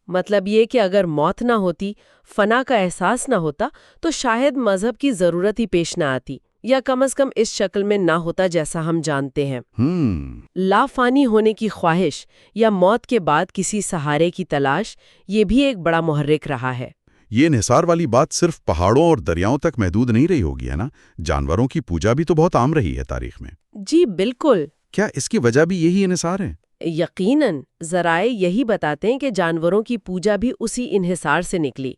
مطلب یہ کہ اگر موت نہ ہوتی، فنا کا احساس نہ ہوتا، تو شاید مذہب کی ضرورت ہی پیش نہ آتی، یا کم از کم اس شکل میں نہ ہوتا جیسا ہم جانتے ہیں۔ لا فانی ہونے کی خواہش یا موت کے بعد کسی سہارے کی تلاش، یہ بھی ایک بڑا محرک رہا ہے۔ یہ انحصار والی بات صرف پہاڑوں اور دریاؤں تک محدود نہیں رہی ہوگی، ہے نا؟ جانوروں کی پوجا بھی تو بہت عام رہی ہے تاریخ میں۔ جی بالکل۔ کیا اس کی وجہ بھی یہی انحصار ہے؟ یقیناً، ذرائع یہی بتاتے ہیں کہ جانوروں کی پوجا بھی اسی انحصار سے نکلی۔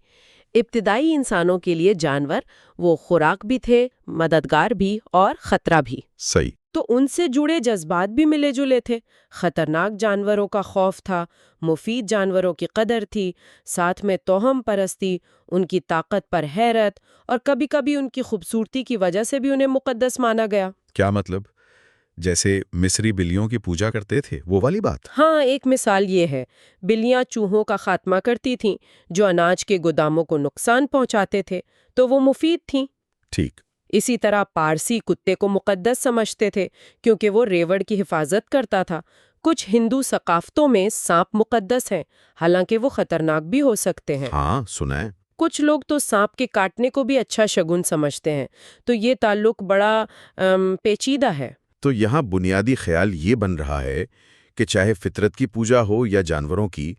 ابتدائی انسانوں کے لیے جانور وہ خوراک بھی تھے، مددگار بھی اور خطرہ بھی۔ صحیح۔ تو ان سے جڑے جذبات بھی ملے جلے تھے۔ خطرناک جانوروں کا خوف تھا، مفید جانوروں کی قدر تھی، ساتھ میں توہم پرستی، ان کی طاقت پر حیرت، اور کبھی کبھی ان کی خوبصورتی کی وجہ سے بھی انہیں مقدس مانا گیا۔ کیا مطلب؟ جیسے مصری بلیوں کی پوجا کرتے تھے، وہ والی بات؟ ہاں، ایک مثال یہ ہے، بلیاں چوہوں کا خاتمہ کرتی تھیں جو اناج کے گوداموں کو نقصان پہنچاتے تھے، تو وہ مفید تھیں۔ ٹھیک۔ اسی طرح پارسی کتے کو مقدس سمجھتے تھے کیونکہ وہ ریوڑ کی حفاظت کرتا تھا۔ کچھ ہندو ثقافتوں میں سانپ مقدس ہیں، حالانکہ وہ خطرناک بھی ہو سکتے ہیں۔ ہاں، سنا ہے۔ کچھ لوگ تو سانپ کے کاٹنے کو بھی اچھا شگن سمجھتے ہیں۔ تو یہ تعلق بڑا پیچیدہ ہے۔ تو یہاں بنیادی خیال یہ بن رہا ہے کہ چاہے فطرت کی پوجا ہو یا جانوروں کی،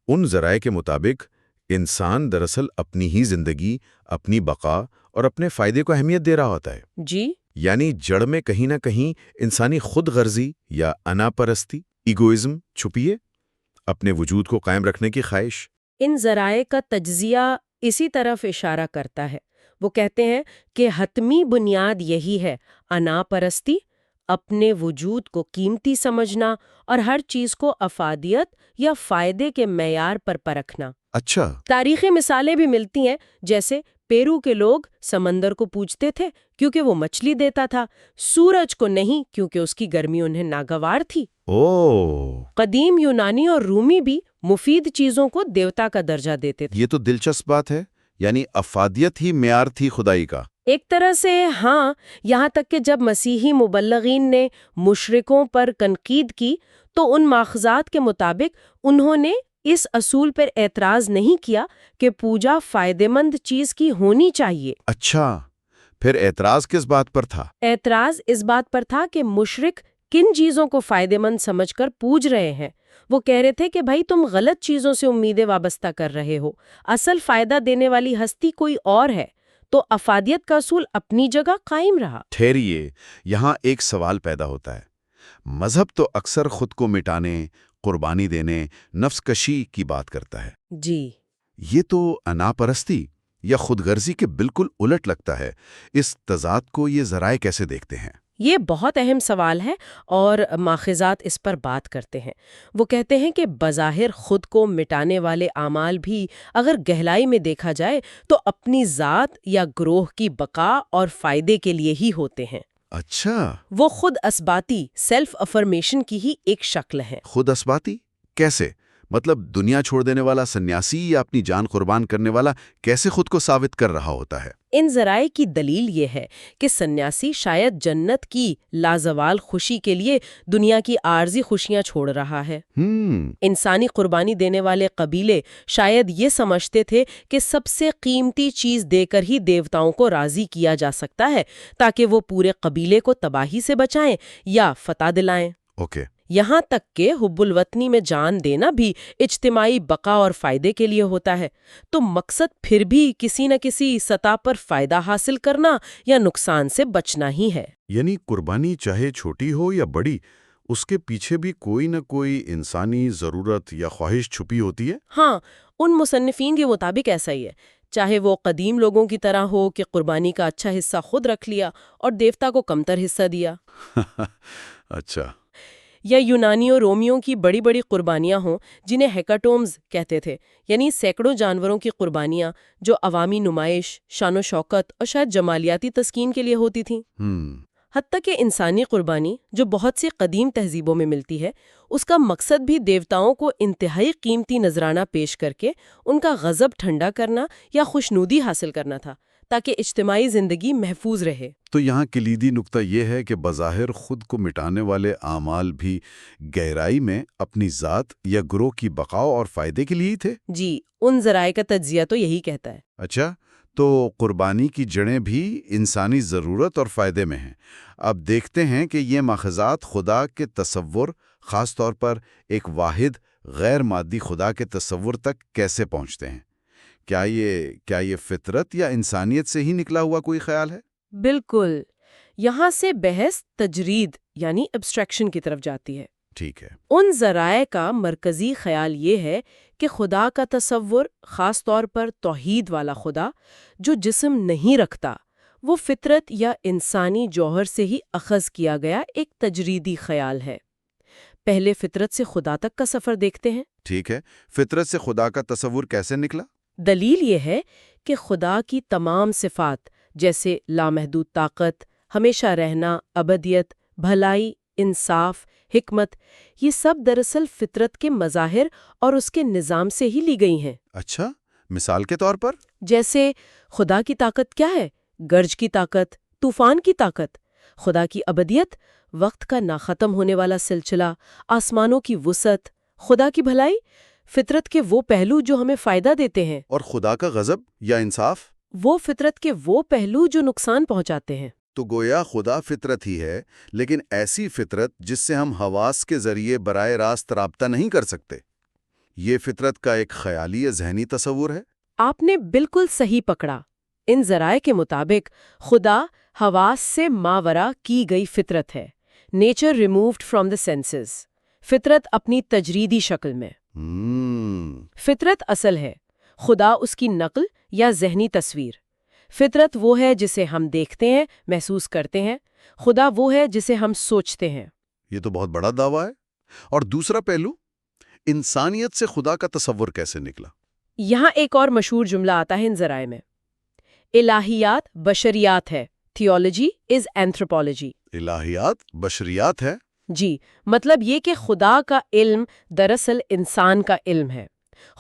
ان ذرائع کے مطابق انسان دراصل اپنی ہی زندگی، اپنی بقا اور اپنے فائدے کو اہمیت دے رہا ہوتا ہے۔ جی، یعنی جڑ میں کہیں نہ کہیں انسانی خود غرضی یا انا پرستی، ایگوئزم چھپی ہے، اپنے وجود کو قائم رکھنے کی خواہش۔ ان ذرائع کا تجزیہ اسی طرف اشارہ کرتا ہے۔ وہ کہتے ہیں کہ حتمی بنیاد یہی ہے، انا پرستی، اپنے وجود کو قیمتی سمجھنا اور ہر چیز کو افادیت یا فائدے کے معیار پر پرکھنا۔ اچھا۔ تاریخی مثالیں بھی ملتی ہیں، جیسے پیرو کے لوگ سمندر کو پوجتے تھے کیونکہ وہ مچھلی دیتا تھا، سورج کو نہیں کیونکہ اس کی گرمی انہیں ناگوار تھی۔ قدیم یونانی اور رومی بھی مفید چیزوں کو دیوتا کا درجہ دیتے تھے۔ یہ تو دلچسپ بات ہے، یعنی افادیت ہی معیار تھی خدائی کا۔ ایک طرح سے ہاں، یہاں تک کہ جب مسیحی مبلغین نے مشرکوں پر تنقید کی تو ان ماخذات کے مطابق انہوں نے اس اصول پر اعتراض نہیں کیا کہ پوجا فائدہ مند چیز کی ہونی چاہیے۔ اچھا، پھر اعتراض کس بات پر تھا؟ اعتراض اس بات پر تھا کہ مشرک کن چیزوں کو فائدہ مند سمجھ کر پوج رہے ہیں۔ وہ کہہ رہے تھے کہ بھائی تم غلط چیزوں سے امیدیں وابستہ کر رہے ہو، اصل فائدہ دینے والی ہستی کوئی اور ہے۔ تو افادیت کا اصول اپنی جگہ قائم رہا۔ ٹھہریے، یہاں ایک سوال پیدا ہوتا ہے۔ مذہب تو اکثر خود کو مٹانے، قربانی دینے، نفس کشی کی بات کرتا ہے۔ جی، یہ تو انا پرستی یا خود غرضی کے بالکل الٹ لگتا ہے۔ اس تضاد کو یہ ذرائع کیسے دیکھتے ہیں؟ یہ بہت اہم سوال ہے اور ماخذات اس پر بات کرتے ہیں۔ وہ کہتے ہیں کہ بظاہر خود کو مٹانے والے اعمال بھی اگر گہرائی میں دیکھا جائے تو اپنی ذات یا گروہ کی بقا اور فائدے کے لیے ہی ہوتے ہیں۔ اچھا، وہ خود اثباتی سیلف افرمیشن کی ہی ایک شکل ہے۔ خود اثباتی کیسے؟ مطلب دنیا چھوڑ دینے والا سنیاسی یا اپنی جان قربان کرنے والا کیسے خود کو ثابت کر رہا ہوتا ہے؟ ان ذرائع کی دلیل یہ ہے کہ سنیاسی شاید جنت کی لازوال خوشی کے لیے دنیا کی عارضی خوشیاں چھوڑ رہا ہے۔ انسانی قربانی دینے والے قبیلے شاید یہ سمجھتے تھے کہ سب سے قیمتی چیز دے کر ہی دیوتاؤں کو راضی کیا جا سکتا ہے تاکہ وہ پورے قبیلے کو تباہی سے بچائیں یا فتح دلائیں۔ اوکے۔ یہاں تک کہ حب الوطنی میں جان دینا بھی اجتماعی بقا اور فائدے کے لیے ہوتا ہے۔ تو مقصد پھر بھی کسی نہ کسی سطح پر فائدہ حاصل کرنا یا نقصان سے بچنا ہی ہے۔ یعنی قربانی چاہے چھوٹی ہو یا بڑی، اس کے پیچھے بھی کوئی نہ کوئی انسانی ضرورت یا خواہش چھپی ہوتی ہے؟ ہاں، ان مصنفین کے مطابق ایسا ہی ہے، چاہے وہ قدیم لوگوں کی طرح ہو کہ قربانی کا اچھا حصہ خود رکھ لیا اور دیوتا کو کمتر حصہ دیا۔ اچھا۔ یا یونانیوں رومیوں کی بڑی بڑی قربانیاں ہوں جنہیں ہیکاٹومز کہتے تھے، یعنی سینکڑوں جانوروں کی قربانیاں جو عوامی نمائش، شان و شوکت اور شاید جمالیاتی تسکین کے لیے ہوتی تھیں۔ حتیٰ کہ انسانی قربانی جو بہت سی قدیم تہذیبوں میں ملتی ہے، اس کا مقصد بھی دیوتاؤں کو انتہائی قیمتی نذرانہ پیش کر کے ان کا غضب ٹھنڈا کرنا یا خوشنودی حاصل کرنا تھا تاکہ اجتماعی زندگی محفوظ رہے۔ تو یہاں کلیدی نقطہ یہ ہے کہ بظاہر خود کو مٹانے والے اعمال بھی گہرائی میں اپنی ذات یا گروہ کی بقا اور فائدے کے لیے تھے؟ جی، ان ذرائع کا تجزیہ تو یہی کہتا ہے۔ اچھا، تو قربانی کی جڑیں بھی انسانی ضرورت اور فائدے میں ہیں۔ اب دیکھتے ہیں کہ یہ ماخذات خدا کے تصور، خاص طور پر ایک واحد غیر مادی خدا کے تصور تک کیسے پہنچتے ہیں۔ کیا یہ فطرت یا انسانیت سے ہی نکلا ہوا کوئی خیال ہے؟ بالکل، یہاں سے بحث تجرید یعنی ابسٹریکشن کی طرف جاتی ہے۔ ٹھیک ہے۔ ان ذرائع کا مرکزی خیال یہ ہے کہ خدا کا تصور، خاص طور پر توحید والا خدا جو جسم نہیں رکھتا، وہ فطرت یا انسانی جوہر سے ہی اخذ کیا گیا ایک تجریدی خیال ہے۔ پہلے فطرت سے خدا تک کا سفر دیکھتے ہیں۔ ٹھیک ہے، فطرت سے خدا کا تصور کیسے نکلا؟ دلیل یہ ہے کہ خدا کی تمام صفات جیسے لامحدود طاقت، ہمیشہ رہنا، ابدیت، بھلائی، انصاف، حکمت، یہ سب دراصل فطرت کے مظاہر اور اس کے نظام سے ہی لی گئی ہیں۔ اچھا، مثال کے طور پر؟ جیسے خدا کی طاقت کیا ہے؟ گرج کی طاقت، طوفان کی طاقت، خدا کی ابدیت، وقت کا ناختم ہونے والا سلسلہ، آسمانوں کی وسعت، خدا کی بھلائی، فطرت کے وہ پہلو جو ہمیں فائدہ دیتے ہیں، اور خدا کا غضب یا انصاف؟ وہ فطرت کے وہ پہلو جو نقصان پہنچاتے ہیں۔ تو گویا خدا فطرت ہی ہے، لیکن ایسی فطرت جس سے ہم حواس کے ذریعے براہ راست رابطہ نہیں کر سکتے۔ یہ فطرت کا ایک خیالی یا ذہنی تصور ہے؟ آپ نے بالکل صحیح پکڑا۔ ان ذرائع کے مطابق خدا حواس سے ماورا کی گئی فطرت ہے، nature removed from the senses, فطرت اپنی تجریدی شکل میں۔ فطرت اصل ہے، خدا اس کی نقل یا ذہنی تصویر۔ فطرت وہ ہے جسے ہم دیکھتے ہیں، محسوس کرتے ہیں، خدا وہ ہے جسے ہم سوچتے ہیں۔ یہ تو بہت بڑا دعویٰ ہے۔ اور دوسرا پہلو، انسانیت سے خدا کا تصور کیسے نکلا؟ یہاں ایک اور مشہور جملہ آتا ہے ان ذرائع میں، الہیات بشریات ہے، تھیولوجی از اینتھروپولوجی۔ الہیات بشریات ہے؟ جی، مطلب یہ کہ خدا کا علم دراصل انسان کا علم ہے۔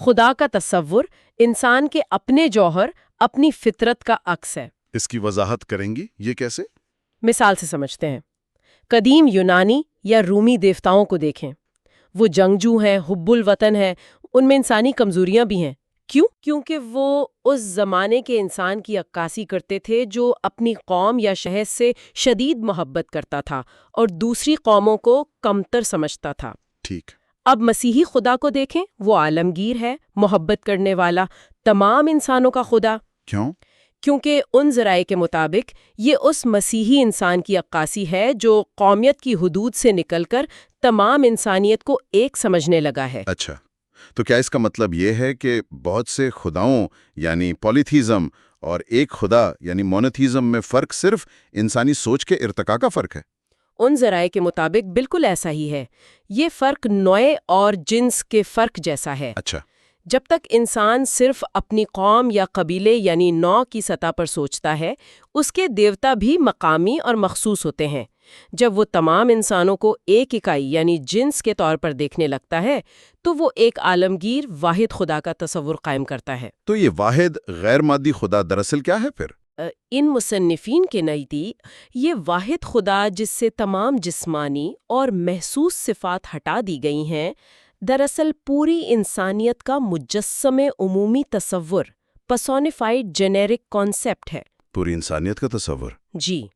خدا کا تصور انسان کے اپنے جوہر، اپنی فطرت کا عکس ہے۔ اس کی وضاحت کریں گی؟ یہ کیسے؟ مثال سے سمجھتے ہیں۔ قدیم یونانی یا رومی دیوتاؤں کو دیکھیں، وہ جنگجو ہیں، حب الوطن ہیں، ان میں انسانی کمزوریاں بھی ہیں۔ کیوں؟ کیونکہ وہ اس زمانے کے انسان کی عکاسی کرتے تھے جو اپنی قوم یا شہر سے شدید محبت کرتا تھا اور دوسری قوموں کو کمتر سمجھتا تھا۔ ٹھیک۔ اب مسیحی خدا کو دیکھیں، وہ عالمگیر ہے، محبت کرنے والا، تمام انسانوں کا خدا۔ کیوں؟ کیونکہ ان ذرائع کے مطابق یہ اس مسیحی انسان کی عکاسی ہے جو قومیت کی حدود سے نکل کر تمام انسانیت کو ایک سمجھنے لگا ہے۔ اچھا، تو کیا اس کا مطلب یہ ہے کہ بہت سے خداؤں یعنی پولیتھیزم اور ایک خدا یعنی مونوتھیزم میں فرق صرف انسانی سوچ کے ارتقاء کا فرق ہے؟ ان ذرائع کے مطابق بالکل ایسا ہی ہے۔ یہ فرق نوع اور جنس کے فرق جیسا ہے۔ اچھا۔ جب تک انسان صرف اپنی قوم یا قبیلے یعنی نوع کی سطح پر سوچتا ہے، اس کے دیوتا بھی مقامی اور مخصوص ہوتے ہیں۔ جب وہ تمام انسانوں کو ایک اکائی یعنی جنس کے طور پر دیکھنے لگتا ہے تو وہ ایک عالمگیر واحد خدا کا تصور قائم کرتا ہے۔ تو یہ واحد غیر مادی خدا دراصل کیا ہے پھر؟ ان مصنفین کے نزدیک یہ واحد خدا جس سے تمام جسمانی اور محسوس صفات ہٹا دی گئی ہیں، دراصل پوری انسانیت کا مجسم عمومی تصور، پرسونیفائڈ جینیرک کانسیپٹ ہے۔ پوری انسانیت کا تصور؟ جی،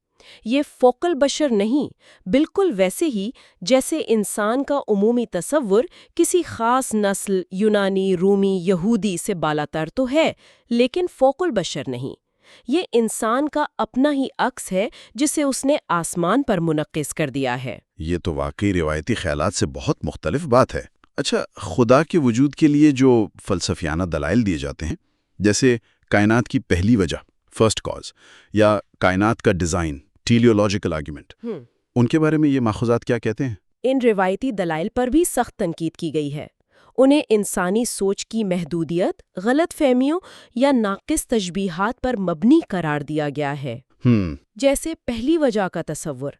یہ فوکل بشر نہیں، بالکل ویسے ہی جیسے انسان کا عمومی تصور کسی خاص نسل، یونانی، رومی، یہودی سے بالاتر تو ہے، لیکن فوکل بشر نہیں۔ یہ انسان کا اپنا ہی عکس ہے جسے اس نے آسمان پر منعکس کر دیا ہے۔ یہ تو واقعی روایتی خیالات سے بہت مختلف بات ہے۔ اچھا، خدا کے وجود کے لیے جو فلسفیانہ دلائل دیے جاتے ہیں، جیسے کائنات کی پہلی وجہ، فرسٹ کاز، یا کائنات کا ڈیزائن، ٹیلیولوجیکل آرگیومنٹ، ان کے بارے میں یہ ماخذات کیا کہتے ہیں؟ ان روایتی دلائل پر بھی سخت تنقید کی گئی ہے۔ انہیں انسانی سوچ کی محدودیت، غلط فہمیوں یا ناقص تشبیہات پر مبنی قرار دیا گیا ہے۔ جیسے پہلی وجہ کا تصور،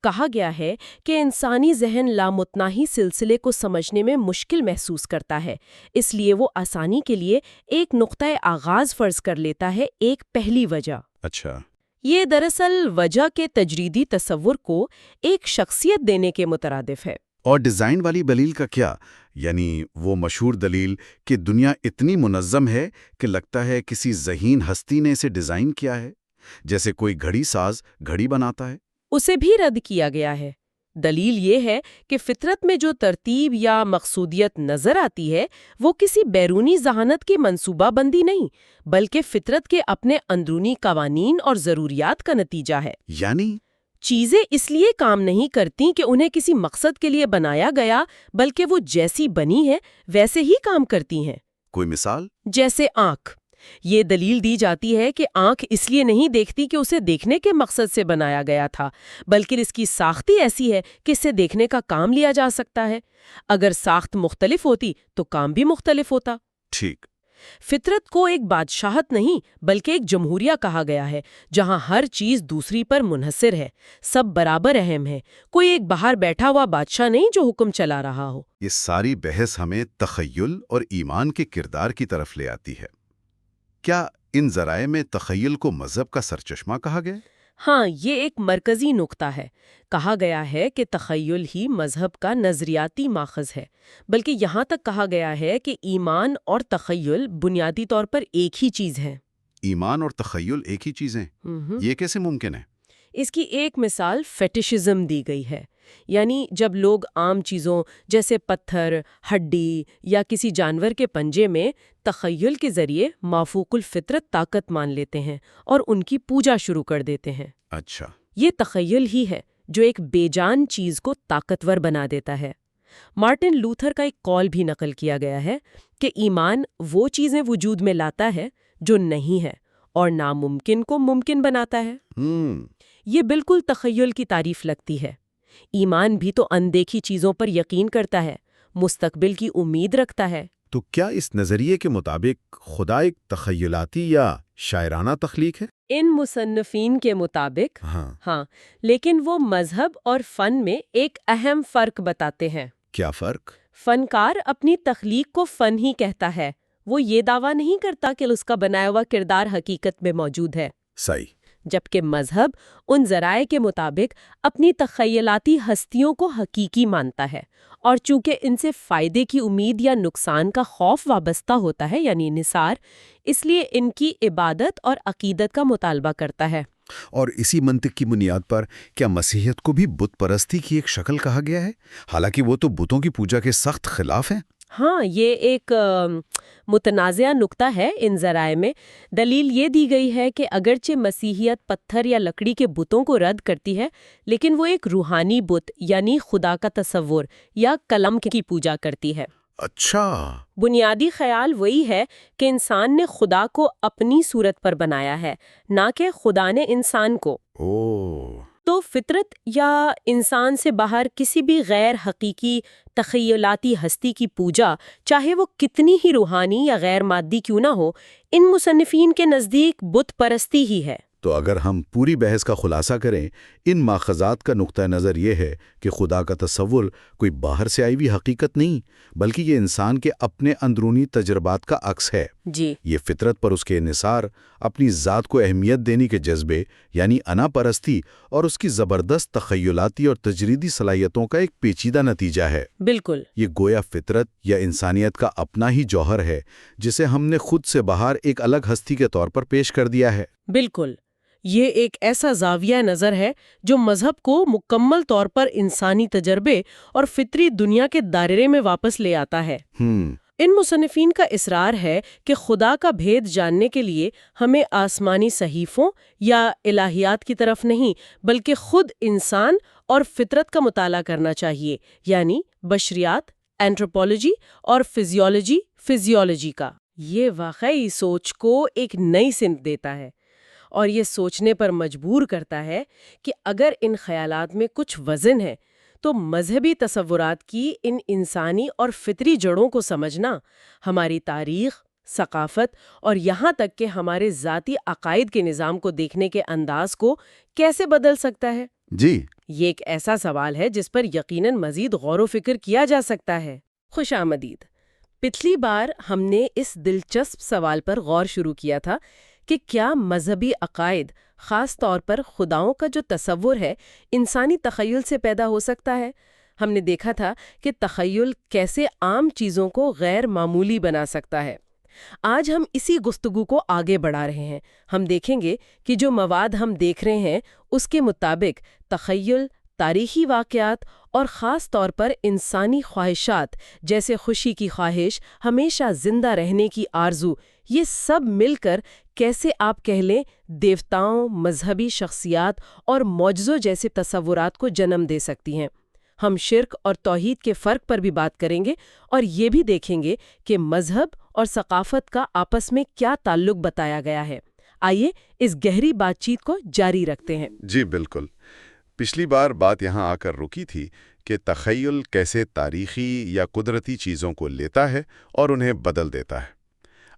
کہا گیا ہے کہ انسانی ذہن لامتناہی سلسلے کو سمجھنے میں مشکل محسوس کرتا ہے، اس لیے وہ آسانی کے لیے ایک نقطۂ آغاز فرض کر لیتا ہے، ایک پہلی وجہ۔ اچھا، یہ دراصل وجہ کے تجریدی تصور کو ایک شخصیت دینے کے مترادف ہے۔ اور ڈیزائن والی دلیل کا کیا؟ یعنی وہ مشہور دلیل کہ دنیا اتنی منظم ہے کہ لگتا ہے کسی ذہین ہستی نے اسے ڈیزائن کیا ہے، جیسے کوئی گھڑی ساز گھڑی بناتا ہے۔ اسے بھی رد کیا گیا ہے۔ دلیل یہ ہے کہ فطرت میں جو ترتیب یا مقصودیت نظر آتی ہے وہ کسی بیرونی ذہانت کی منصوبہ بندی نہیں، بلکہ فطرت کے اپنے اندرونی قوانین اور ضروریات کا نتیجہ ہے۔ یعنی چیزیں اس لیے کام نہیں کرتی کہ انہیں کسی مقصد کے لیے بنایا گیا، بلکہ وہ جیسی بنی ہے ویسے ہی کام کرتی ہیں۔ کوئی مثال؟ جیسے آنکھ۔ یہ دلیل دی جاتی ہے کہ آنکھ اس لیے نہیں دیکھتی کہ اسے دیکھنے کے مقصد سے بنایا گیا تھا، بلکہ اس کی ساخت ہی ایسی ہے کہ اسے دیکھنے کا کام لیا جا سکتا ہے۔ اگر ساخت مختلف ہوتی تو کام بھی مختلف ہوتا۔ ٹھیک۔ فطرت کو ایک بادشاہت نہیں بلکہ ایک جمہوریہ کہا گیا ہے، جہاں ہر چیز دوسری پر منحصر ہے، سب برابر اہم ہے، کوئی ایک باہر بیٹھا ہوا بادشاہ نہیں جو حکم چلا رہا ہو۔ یہ ساری بحث ہمیں تخیل اور ایمان کے کردار کی طرف لے آتی ہے۔ کیا ان ذرائع میں تخیل کو مذہب کا سرچشمہ کہا گیا؟ ہاں، یہ ایک مرکزی نقطہ ہے۔ کہا گیا ہے کہ تخیل ہی مذہب کا نظریاتی ماخذ ہے، بلکہ یہاں تک کہا گیا ہے کہ ایمان اور تخیل بنیادی طور پر ایک ہی چیز ہے۔ ایمان اور تخیل ایک ہی چیزیں؟ یہ کیسے ممکن ہے؟ اس کی ایک مثال فیٹیشزم دی گئی ہے، یعنی جب لوگ عام چیزوں جیسے پتھر، ہڈی یا کسی جانور کے پنجے میں تخیل کے ذریعے مافوق الفطرت طاقت مان لیتے ہیں اور ان کی پوجا شروع کر دیتے ہیں۔ اچھا، یہ تخیل ہی ہے جو ایک بے جان چیز کو طاقتور بنا دیتا ہے۔ مارٹن لوتھر کا ایک قول بھی نقل کیا گیا ہے کہ ایمان وہ چیزیں وجود میں لاتا ہے جو نہیں ہے اور ناممکن کو ممکن بناتا ہے۔ یہ بالکل تخیل کی تعریف لگتی ہے۔ ایمان بھی تو اندیکھی چیزوں پر یقین کرتا ہے، مستقبل کی امید رکھتا ہے۔ تو کیا اس نظریے کے مطابق خدا ایک تخیلاتی یا شاعرانہ تخلیق ہے؟ ان مصنفین کے مطابق ہاں، لیکن وہ مذہب اور فن میں ایک اہم فرق بتاتے ہیں۔ کیا فرق؟ فنکار اپنی تخلیق کو فن ہی کہتا ہے، وہ یہ دعویٰ نہیں کرتا کہ اس کا بنایا ہوا کردار حقیقت میں موجود ہے۔ صحیح۔ جبکہ مذہب ان ذرائع کے مطابق اپنی تخیلاتی ہستیوں کو حقیقی مانتا ہے، اور چونکہ ان سے فائدے کی امید یا نقصان کا خوف وابستہ ہوتا ہے یعنی انحصار، اس لیے ان کی عبادت اور عقیدت کا مطالبہ کرتا ہے۔ اور اسی منطق کی بنیاد پر کیا مسیحیت کو بھی بت پرستی کی ایک شکل کہا گیا ہے، حالانکہ وہ تو بتوں کی پوجا کے سخت خلاف ہیں؟ ہاں، یہ ایک متنازع نقطہ ہے ان ذرائع میں۔ دلیل یہ دی گئی ہے کہ اگرچہ مسیحیت پتھر یا لکڑی کے بتوں کو رد کرتی ہے، لیکن وہ ایک روحانی بت یعنی خدا کا تصور یا کلم کی پوجا کرتی ہے۔ اچھا۔ بنیادی خیال وہی ہے کہ انسان نے خدا کو اپنی صورت پر بنایا ہے، نہ کہ خدا نے انسان کو۔ تو فطرت یا انسان سے باہر کسی بھی غیر حقیقی تخیلاتی ہستی کی پوجا، چاہے وہ کتنی ہی روحانی یا غیر مادی کیوں نہ ہو، ان مصنفین کے نزدیک بت پرستی ہی ہے۔ تو اگر ہم پوری بحث کا خلاصہ کریں، ان ماخذات کا نقطہ نظر یہ ہے کہ خدا کا تصور کوئی باہر سے آئی ہوئی حقیقت نہیں، بلکہ یہ انسان کے اپنے اندرونی تجربات کا عکس ہے۔ جی، یہ فطرت پر اس کے انحصار، اپنی ذات کو اہمیت دینے کے جذبے یعنی انا پرستی اور اس کی زبردست تخیلاتی اور تجریدی صلاحیتوں کا ایک پیچیدہ نتیجہ ہے۔ بالکل۔ یہ گویا فطرت یا انسانیت کا اپنا ہی جوہر ہے، جسے ہم نے خود سے باہر ایک الگ ہستی کے طور پر پیش کر دیا ہے۔ بالکل، یہ ایک ایسا زاویہ نظر ہے جو مذہب کو مکمل طور پر انسانی تجربے اور فطری دنیا کے دائرے میں واپس لے آتا ہے۔ ان مصنفین کا اصرار ہے کہ خدا کا بھید جاننے کے لیے ہمیں آسمانی صحیفوں یا الہیات کی طرف نہیں، بلکہ خود انسان اور فطرت کا مطالعہ کرنا چاہیے، یعنی بشریات، اینتروپولوجی اور فزیولوجی کا۔ یہ واقعی سوچ کو ایک نئی سمت دیتا ہے، اور یہ سوچنے پر مجبور کرتا ہے کہ اگر ان خیالات میں کچھ وزن ہے تو مذہبی تصورات کی ان انسانی اور فطری جڑوں کو سمجھنا ہماری تاریخ، ثقافت اور یہاں تک کہ ہمارے ذاتی عقائد کے نظام کو دیکھنے کے انداز کو کیسے بدل سکتا ہے۔ جی، یہ ایک ایسا سوال ہے جس پر یقیناً مزید غور و فکر کیا جا سکتا ہے۔ خوش آمدید۔ پچھلی بار ہم نے اس دلچسپ سوال پر غور شروع کیا تھا کہ کیا مذہبی عقائد، خاص طور پر خداؤں کا جو تصور ہے، انسانی تخیل سے پیدا ہو سکتا ہے؟ ہم نے دیکھا تھا کہ تخیل کیسے عام چیزوں کو غیر معمولی بنا سکتا ہے۔ آج ہم اسی گفتگو کو آگے بڑھا رہے ہیں۔ ہم دیکھیں گے کہ جو مواد ہم دیکھ رہے ہیں اس کے مطابق تخیل، تاریخی واقعات اور خاص طور پر انسانی خواہشات جیسے خوشی کی خواہش، ہمیشہ زندہ رہنے کی آرزو، یہ سب مل کر کیسے آپ کہہ لیں دیوتاؤں، مذہبی شخصیات اور معجزوں جیسے تصورات کو جنم دے سکتی ہیں۔ ہم شرک اور توحید کے فرق پر بھی بات کریں گے اور یہ بھی دیکھیں گے کہ مذہب اور ثقافت کا آپس میں کیا تعلق بتایا گیا ہے۔ آئیے اس گہری بات چیت کو جاری رکھتے ہیں۔ جی بالکل۔ پچھلی بار بات یہاں آ کر رکی تھی کہ تخیل کیسے تاریخی یا قدرتی چیزوں کو لیتا ہے اور انہیں بدل دیتا ہے۔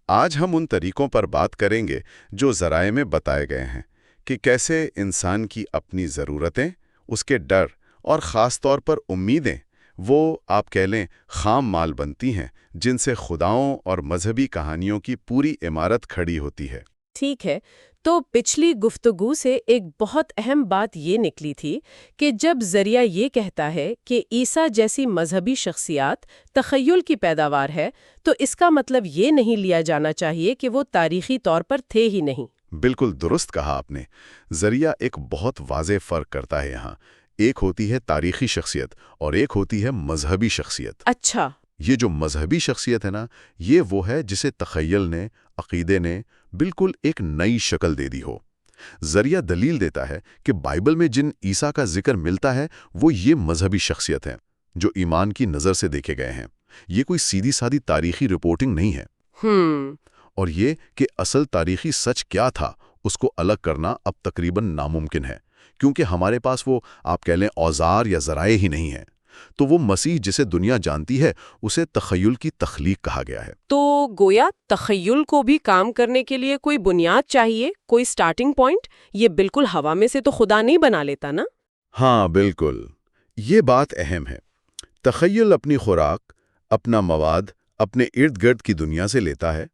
آج ہم ان طریقوں پر بات کریں گے جو ذرائع میں بتائے گئے ہیں کہ کیسے انسان کی اپنی ضرورتیں، اس کے ڈر اور خاص طور پر امیدیں، وہ آپ کہہ لیں خام مال بنتی ہیں جن سے خداؤں اور مذہبی کہانیوں کی پوری عمارت کھڑی ہوتی ہے۔ ٹھیک ہے، تو پچھلی گفتگو سے ایک بہت اہم بات یہ نکلی تھی کہ جب ذریعہ یہ کہتا ہے کہ عیسیٰ جیسی مذہبی شخصیات تخیل کی پیداوار ہے تو اس کا مطلب یہ نہیں لیا جانا چاہیے کہ وہ تاریخی طور پر تھے ہی نہیں۔ بالکل درست کہا آپ نے۔ ذریعہ ایک بہت واضح فرق کرتا ہے یہاں۔ ایک ہوتی ہے تاریخی شخصیت اور ایک ہوتی ہے مذہبی شخصیت۔ اچھا۔ یہ جو مذہبی شخصیت ہے نا، یہ وہ ہے جسے تخیل نے، عقیدے نے بالکل ایک نئی شکل دے دی ہو۔ ذریعہ دلیل دیتا ہے کہ بائبل میں جن عیسیٰ کا ذکر ملتا ہے وہ یہ مذہبی شخصیت ہیں جو ایمان کی نظر سے دیکھے گئے ہیں۔ یہ کوئی سیدھی سادھی تاریخی رپورٹنگ نہیں ہے۔ اور یہ کہ اصل تاریخی سچ کیا تھا اس کو الگ کرنا اب تقریباً ناممکن ہے، کیونکہ ہمارے پاس وہ آپ کہہ لیں اوزار یا ذرائع ہی نہیں ہیں۔ تو وہ مسیح جسے دنیا جانتی ہے اسے تخیل کی تخلیق کہا گیا ہے۔ تو گویا تخیل کو بھی کام کرنے کے لیے کوئی بنیاد چاہیے، کوئی سٹارٹنگ پوائنٹ۔ یہ بالکل ہوا میں سے تو خدا نہیں بنا لیتا نا؟ ہاں بالکل، یہ بات اہم ہے۔ تخیل اپنی خوراک، اپنا مواد اپنے ارد گرد کی دنیا سے لیتا ہے،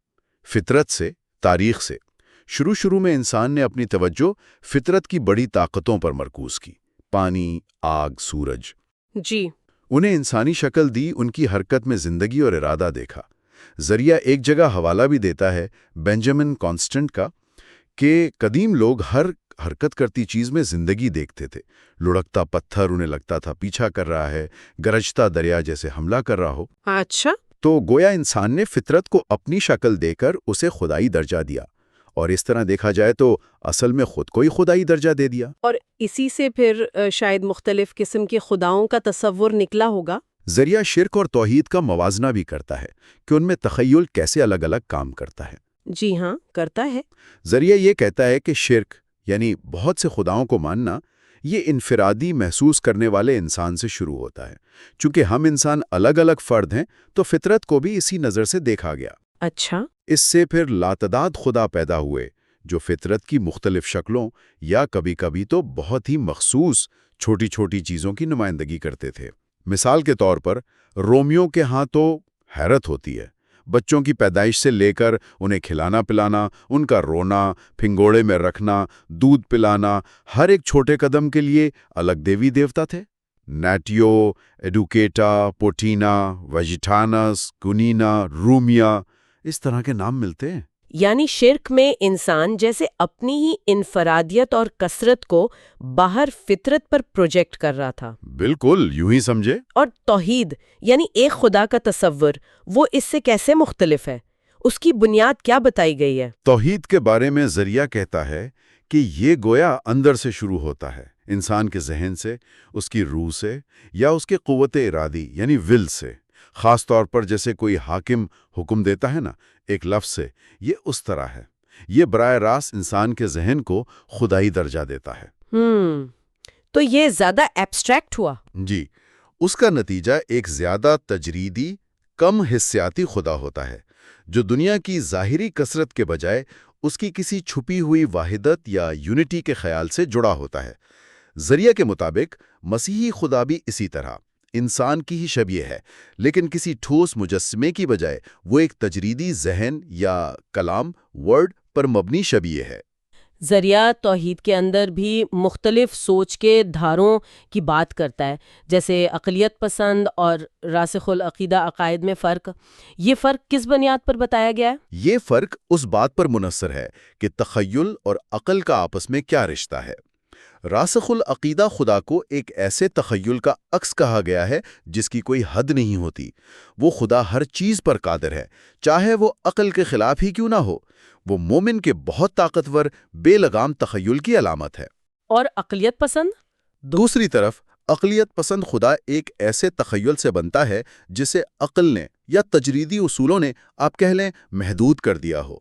فطرت سے، تاریخ سے۔ شروع میں انسان نے اپنی توجہ فطرت کی بڑی طاقتوں پر مرکوز کی، پانی، آگ، سورج۔ جی۔ انہیں انسانی شکل دی، ان کی حرکت میں زندگی اور ارادہ دیکھا۔ ذریعہ ایک جگہ حوالہ بھی دیتا ہے بینجامن کانسٹنٹ کا کہ قدیم لوگ ہر حرکت کرتی چیز میں زندگی دیکھتے تھے۔ لڑکتا پتھر انہیں لگتا تھا پیچھا کر رہا ہے، گرجتا دریا جیسے حملہ کر رہا ہو۔ اچھا۔ تو گویا انسان نے فطرت کو اپنی شکل دے کر اسے خدائی درجہ دیا، اور اس طرح دیکھا جائے تو اصل میں خود کو ہی خدائی درجہ دے دیا۔ اور اسی سے پھر شاید مختلف قسم کے خداؤں کا تصور نکلا ہوگا۔ ذریعہ شرک اور توحید کا موازنہ بھی کرتا ہے کہ ان میں تخیل کیسے الگ الگ کام کرتا ہے۔ جی ہاں، کرتا ہے۔ ذریعہ یہ کہتا ہے کہ شرک یعنی بہت سے خداؤں کو ماننا یہ انفرادی محسوس کرنے والے انسان سے شروع ہوتا ہے۔ چونکہ ہم انسان الگ الگ فرد ہیں تو فطرت کو بھی اسی نظر سے دیکھا گیا۔ اچھا۔ اس سے پھر لاتعداد خدا پیدا ہوئے جو فطرت کی مختلف شکلوں یا کبھی کبھی تو بہت ہی مخصوص چھوٹی چھوٹی چیزوں کی نمائندگی کرتے تھے۔ مثال کے طور پر رومیوں کے ہاں تو حیرت ہوتی ہے، بچوں کی پیدائش سے لے کر انہیں کھلانا پلانا، ان کا رونا، پھنگوڑے میں رکھنا، دودھ پلانا، ہر ایک چھوٹے قدم کے لیے الگ دیوی دیوتا تھے۔ نیٹیو، ایڈوکیٹا، پوٹینا، ویجیٹانس، گنینا، رومیا، اس طرح کے نام ملتے ہیں۔ یعنی شرک میں انسان جیسے اپنی ہی انفرادیت اور کثرت کو باہر فطرت پر پروجیکٹ کر رہا تھا۔ بالکل یوں ہی سمجھے۔ اور توحید یعنی ایک خدا کا تصور، وہ اس سے کیسے مختلف ہے؟ اس کی بنیاد کیا بتائی گئی ہے؟ توحید کے بارے میں ذریعہ کہتا ہے کہ یہ گویا اندر سے شروع ہوتا ہے، انسان کے ذہن سے، اس کی روح سے، یا اس کے قوت ارادی یعنی ول سے۔ خاص طور پر جیسے کوئی حاکم حکم دیتا ہے نا ایک لفظ سے، یہ اس طرح ہے۔ یہ براہ راست انسان کے ذہن کو خدائی درجہ دیتا ہے۔ تو یہ زیادہ ایبسٹریکٹ ہوا۔ جی، اس کا نتیجہ ایک زیادہ تجریدی، کم حسیاتی خدا ہوتا ہے جو دنیا کی ظاہری کثرت کے بجائے اس کی کسی چھپی ہوئی واحدت یا یونٹی کے خیال سے جڑا ہوتا ہے۔ ذریعہ کے مطابق مسیحی خدا بھی اسی طرح انسان کی ہی شبیہ ہے، لیکن کسی ٹھوس مجسمے کی بجائے وہ ایک تجریدی ذہن یا کلام ورڈ پر مبنی شبیہ ہے۔ ذریعہ توحید کے اندر بھی مختلف سوچ کے دھاروں کی بات کرتا ہے، جیسے عقلیت پسند اور راسخ العقیدہ عقائد میں فرق۔ یہ فرق کس بنیاد پر بتایا گیا ہے؟ یہ فرق اس بات پر منحصر ہے کہ تخیل اور عقل کا آپس میں کیا رشتہ ہے۔ راسخ العقیدہ خدا کو ایک ایسے تخیل کا عکس کہا گیا ہے جس کی کوئی حد نہیں ہوتی۔ وہ خدا ہر چیز پر قادر ہے، چاہے وہ عقل کے خلاف ہی کیوں نہ ہو۔ وہ مومن کے بہت طاقتور، بے لگام تخیل کی علامت ہے۔ اور عقلیت پسند؟ دوسری طرف عقلیت پسند خدا ایک ایسے تخیل سے بنتا ہے جسے عقل نے یا تجریدی اصولوں نے آپ کہہ لیں محدود کر دیا ہو۔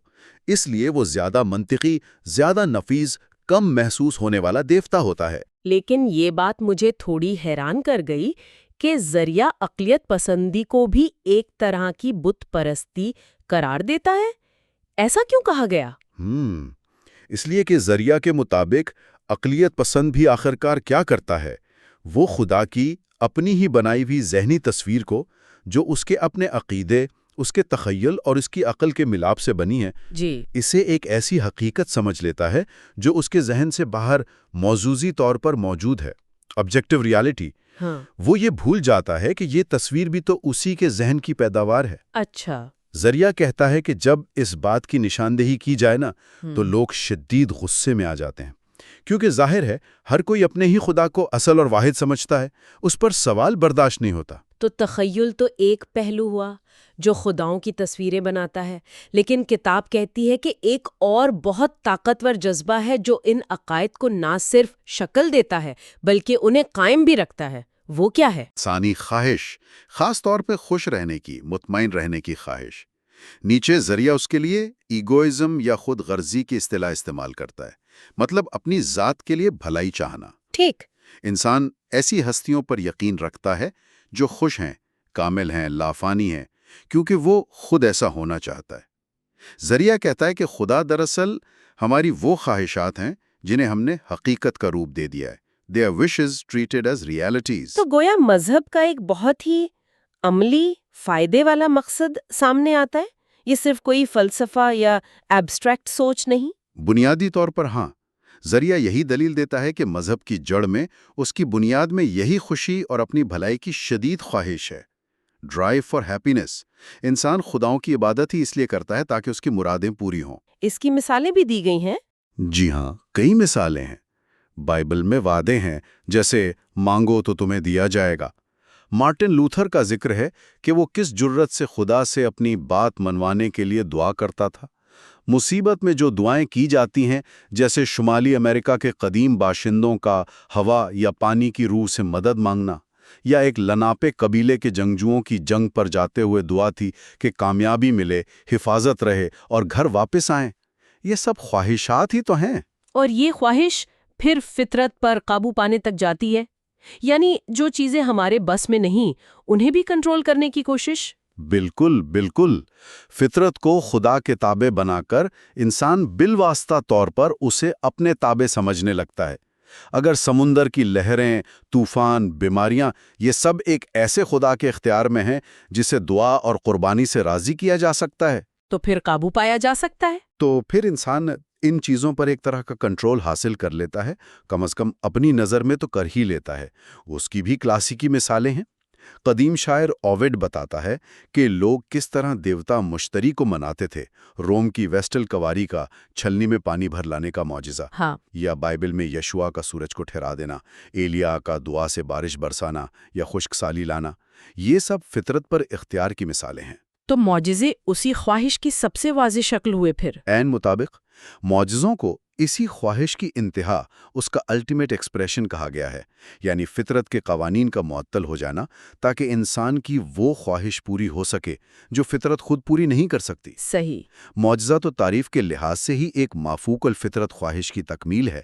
اس لیے وہ زیادہ منطقی، زیادہ نفیس، کم محسوس ہونے والا دیوتا ہوتا ہے۔ لیکن یہ بات مجھے تھوڑی حیران کر گئی کہ ذریعہ عقلیت پسندی کو بھی ایک طرح کی بت پرستی قرار دیتا ہے۔ ایسا کیوں کہا گیا؟ اس لیے کہ ذریعہ کے مطابق عقلیت پسند بھی آخرکار کیا کرتا ہے؟ وہ خدا کی اپنی ہی بنائی ہوئی ذہنی تصویر کو، جو اس کے اپنے عقیدے، اس کے تخیل اور اس کی عقل کے ملاپ سے بنی ہے، جی اسے ایک ایسی حقیقت سمجھ لیتا ہے جو اس کے ذہن سے باہر موضوعی طور پر موجود ہے، آبجیکٹیو ریالٹی۔ ہاں وہ یہ بھول جاتا ہے کہ یہ تصویر بھی تو اسی کے ذہن کی پیداوار ہے۔ اچھا ذریعہ کہتا ہے کہ جب اس بات کی نشاندہی کی جائے نا تو لوگ شدید غصے میں آ جاتے ہیں، کیونکہ ظاہر ہے ہر کوئی اپنے ہی خدا کو اصل اور واحد سمجھتا ہے، اس پر سوال برداشت نہیں ہوتا۔ تو تخیل تو ایک پہلو ہوا جو خداؤں کی تصویریں بناتا ہے، لیکن کتاب کہتی ہے کہ ایک اور بہت طاقتور جذبہ ہے جو ان عقائد کو نہ صرف شکل دیتا ہے بلکہ انہیں قائم بھی رکھتا ہے۔ وہ کیا ہے؟ انسانی خواہش، خاص طور پہ خوش رہنے کی، مطمئن رہنے کی خواہش۔ نیچے ذریعہ اس کے لیے ایگوئزم یا خود غرضی کی اصطلاح استعمال کرتا ہے، مطلب اپنی ذات کے لیے بھلائی چاہنا۔ ٹھیک۔ انسان ایسی ہستیوں پر یقین رکھتا ہے جو خوش ہیں، کامل ہیں، لافانی ہیں، کیونکہ وہ خود ایسا ہونا چاہتا ہے۔ ذریعہ کہتا ہے کہ خدا دراصل ہماری وہ خواہشات ہیں جنہیں ہم نے حقیقت کا روپ دے دیا ہے۔ Their wishes treated as realities۔ تو گویا مذہب کا ایک بہت ہی عملی فائدے والا مقصد سامنے آتا ہے، یہ صرف کوئی فلسفہ یا ایبسٹریکٹ سوچ نہیں۔ بنیادی طور پر ہاں، ذریعہ یہی دلیل دیتا ہے کہ مذہب کی جڑ میں، اس کی بنیاد میں یہی خوشی اور اپنی بھلائی کی شدید خواہش ہے۔ Drive for happiness. انسان خداؤں کی عبادت ہی اس لیے کرتا ہے تاکہ اس کی مرادیں پوری ہوں۔ اس کی مثالیں بھی دی گئی ہیں۔ جی ہاں، کئی مثالیں ہیں۔ بائبل میں وعدے ہیں، جیسے مانگو تو تمہیں دیا جائے گا۔ مارٹن لوتھر کا ذکر ہے کہ وہ کس جرت سے خدا سے اپنی بات منوانے کے لیے دعا کرتا تھا۔ مصیبت میں جو دعائیں کی جاتی ہیں، جیسے شمالی امریکہ کے قدیم باشندوں کا ہوا یا پانی کی روح سے مدد مانگنا، یا ایک لناپے قبیلے کے جنگجوؤں کی جنگ پر جاتے ہوئے دعا تھی کہ کامیابی ملے، حفاظت رہے اور گھر واپس آئیں۔ یہ سب خواہشات ہی تو ہیں۔ اور یہ خواہش پھر فطرت پر قابو پانے تک جاتی ہے، یعنی جو چیزیں ہمارے بس میں نہیں انہیں بھی کنٹرول کرنے کی کوشش۔ بالکل بالکل، فطرت کو خدا کے تابع بنا کر انسان بالواسطہ طور پر اسے اپنے تابع سمجھنے لگتا ہے۔ اگر سمندر کی لہریں، طوفان، بیماریاں، یہ سب ایک ایسے خدا کے اختیار میں ہیں جسے دعا اور قربانی سے راضی کیا جا سکتا ہے، تو پھر قابو پایا جا سکتا ہے۔ تو پھر انسان ان چیزوں پر ایک طرح کا کنٹرول حاصل کر لیتا ہے، کم از کم اپنی نظر میں تو کر ہی لیتا ہے۔ اس کی بھی کلاسیکی مثالیں ہیں۔ قدیم شاعر اوویڈ بتاتا ہے کہ لوگ کس طرح دیوتا مشتری کو مناتے تھے، روم کی ویسٹل کواری کا چھلنی میں پانی بھر لانے کا معجزہ، ہاں، یا بائبل میں یشوع کا سورج کو ٹھہرا دینا، ایلیا کا دعا سے بارش برسانا یا خشک سالی لانا، یہ سب فطرت پر اختیار کی مثالیں ہیں۔ تو معجزے اسی خواہش کی سب سے واضح شکل ہوئے پھر۔ عین مطابق معجزوں کو اسی خواہش کی انتہا، اس کا الٹیمیٹ ایکسپریشن کہا گیا ہے، یعنی فطرت کے قوانین کا معطل ہو جانا تاکہ انسان کی وہ خواہش پوری ہو سکے جو فطرت خود پوری نہیں کر سکتی۔ صحیح۔ معجزہ تو تعریف کے لحاظ سے ہی ایک مافوق الفطرت خواہش کی تکمیل ہے،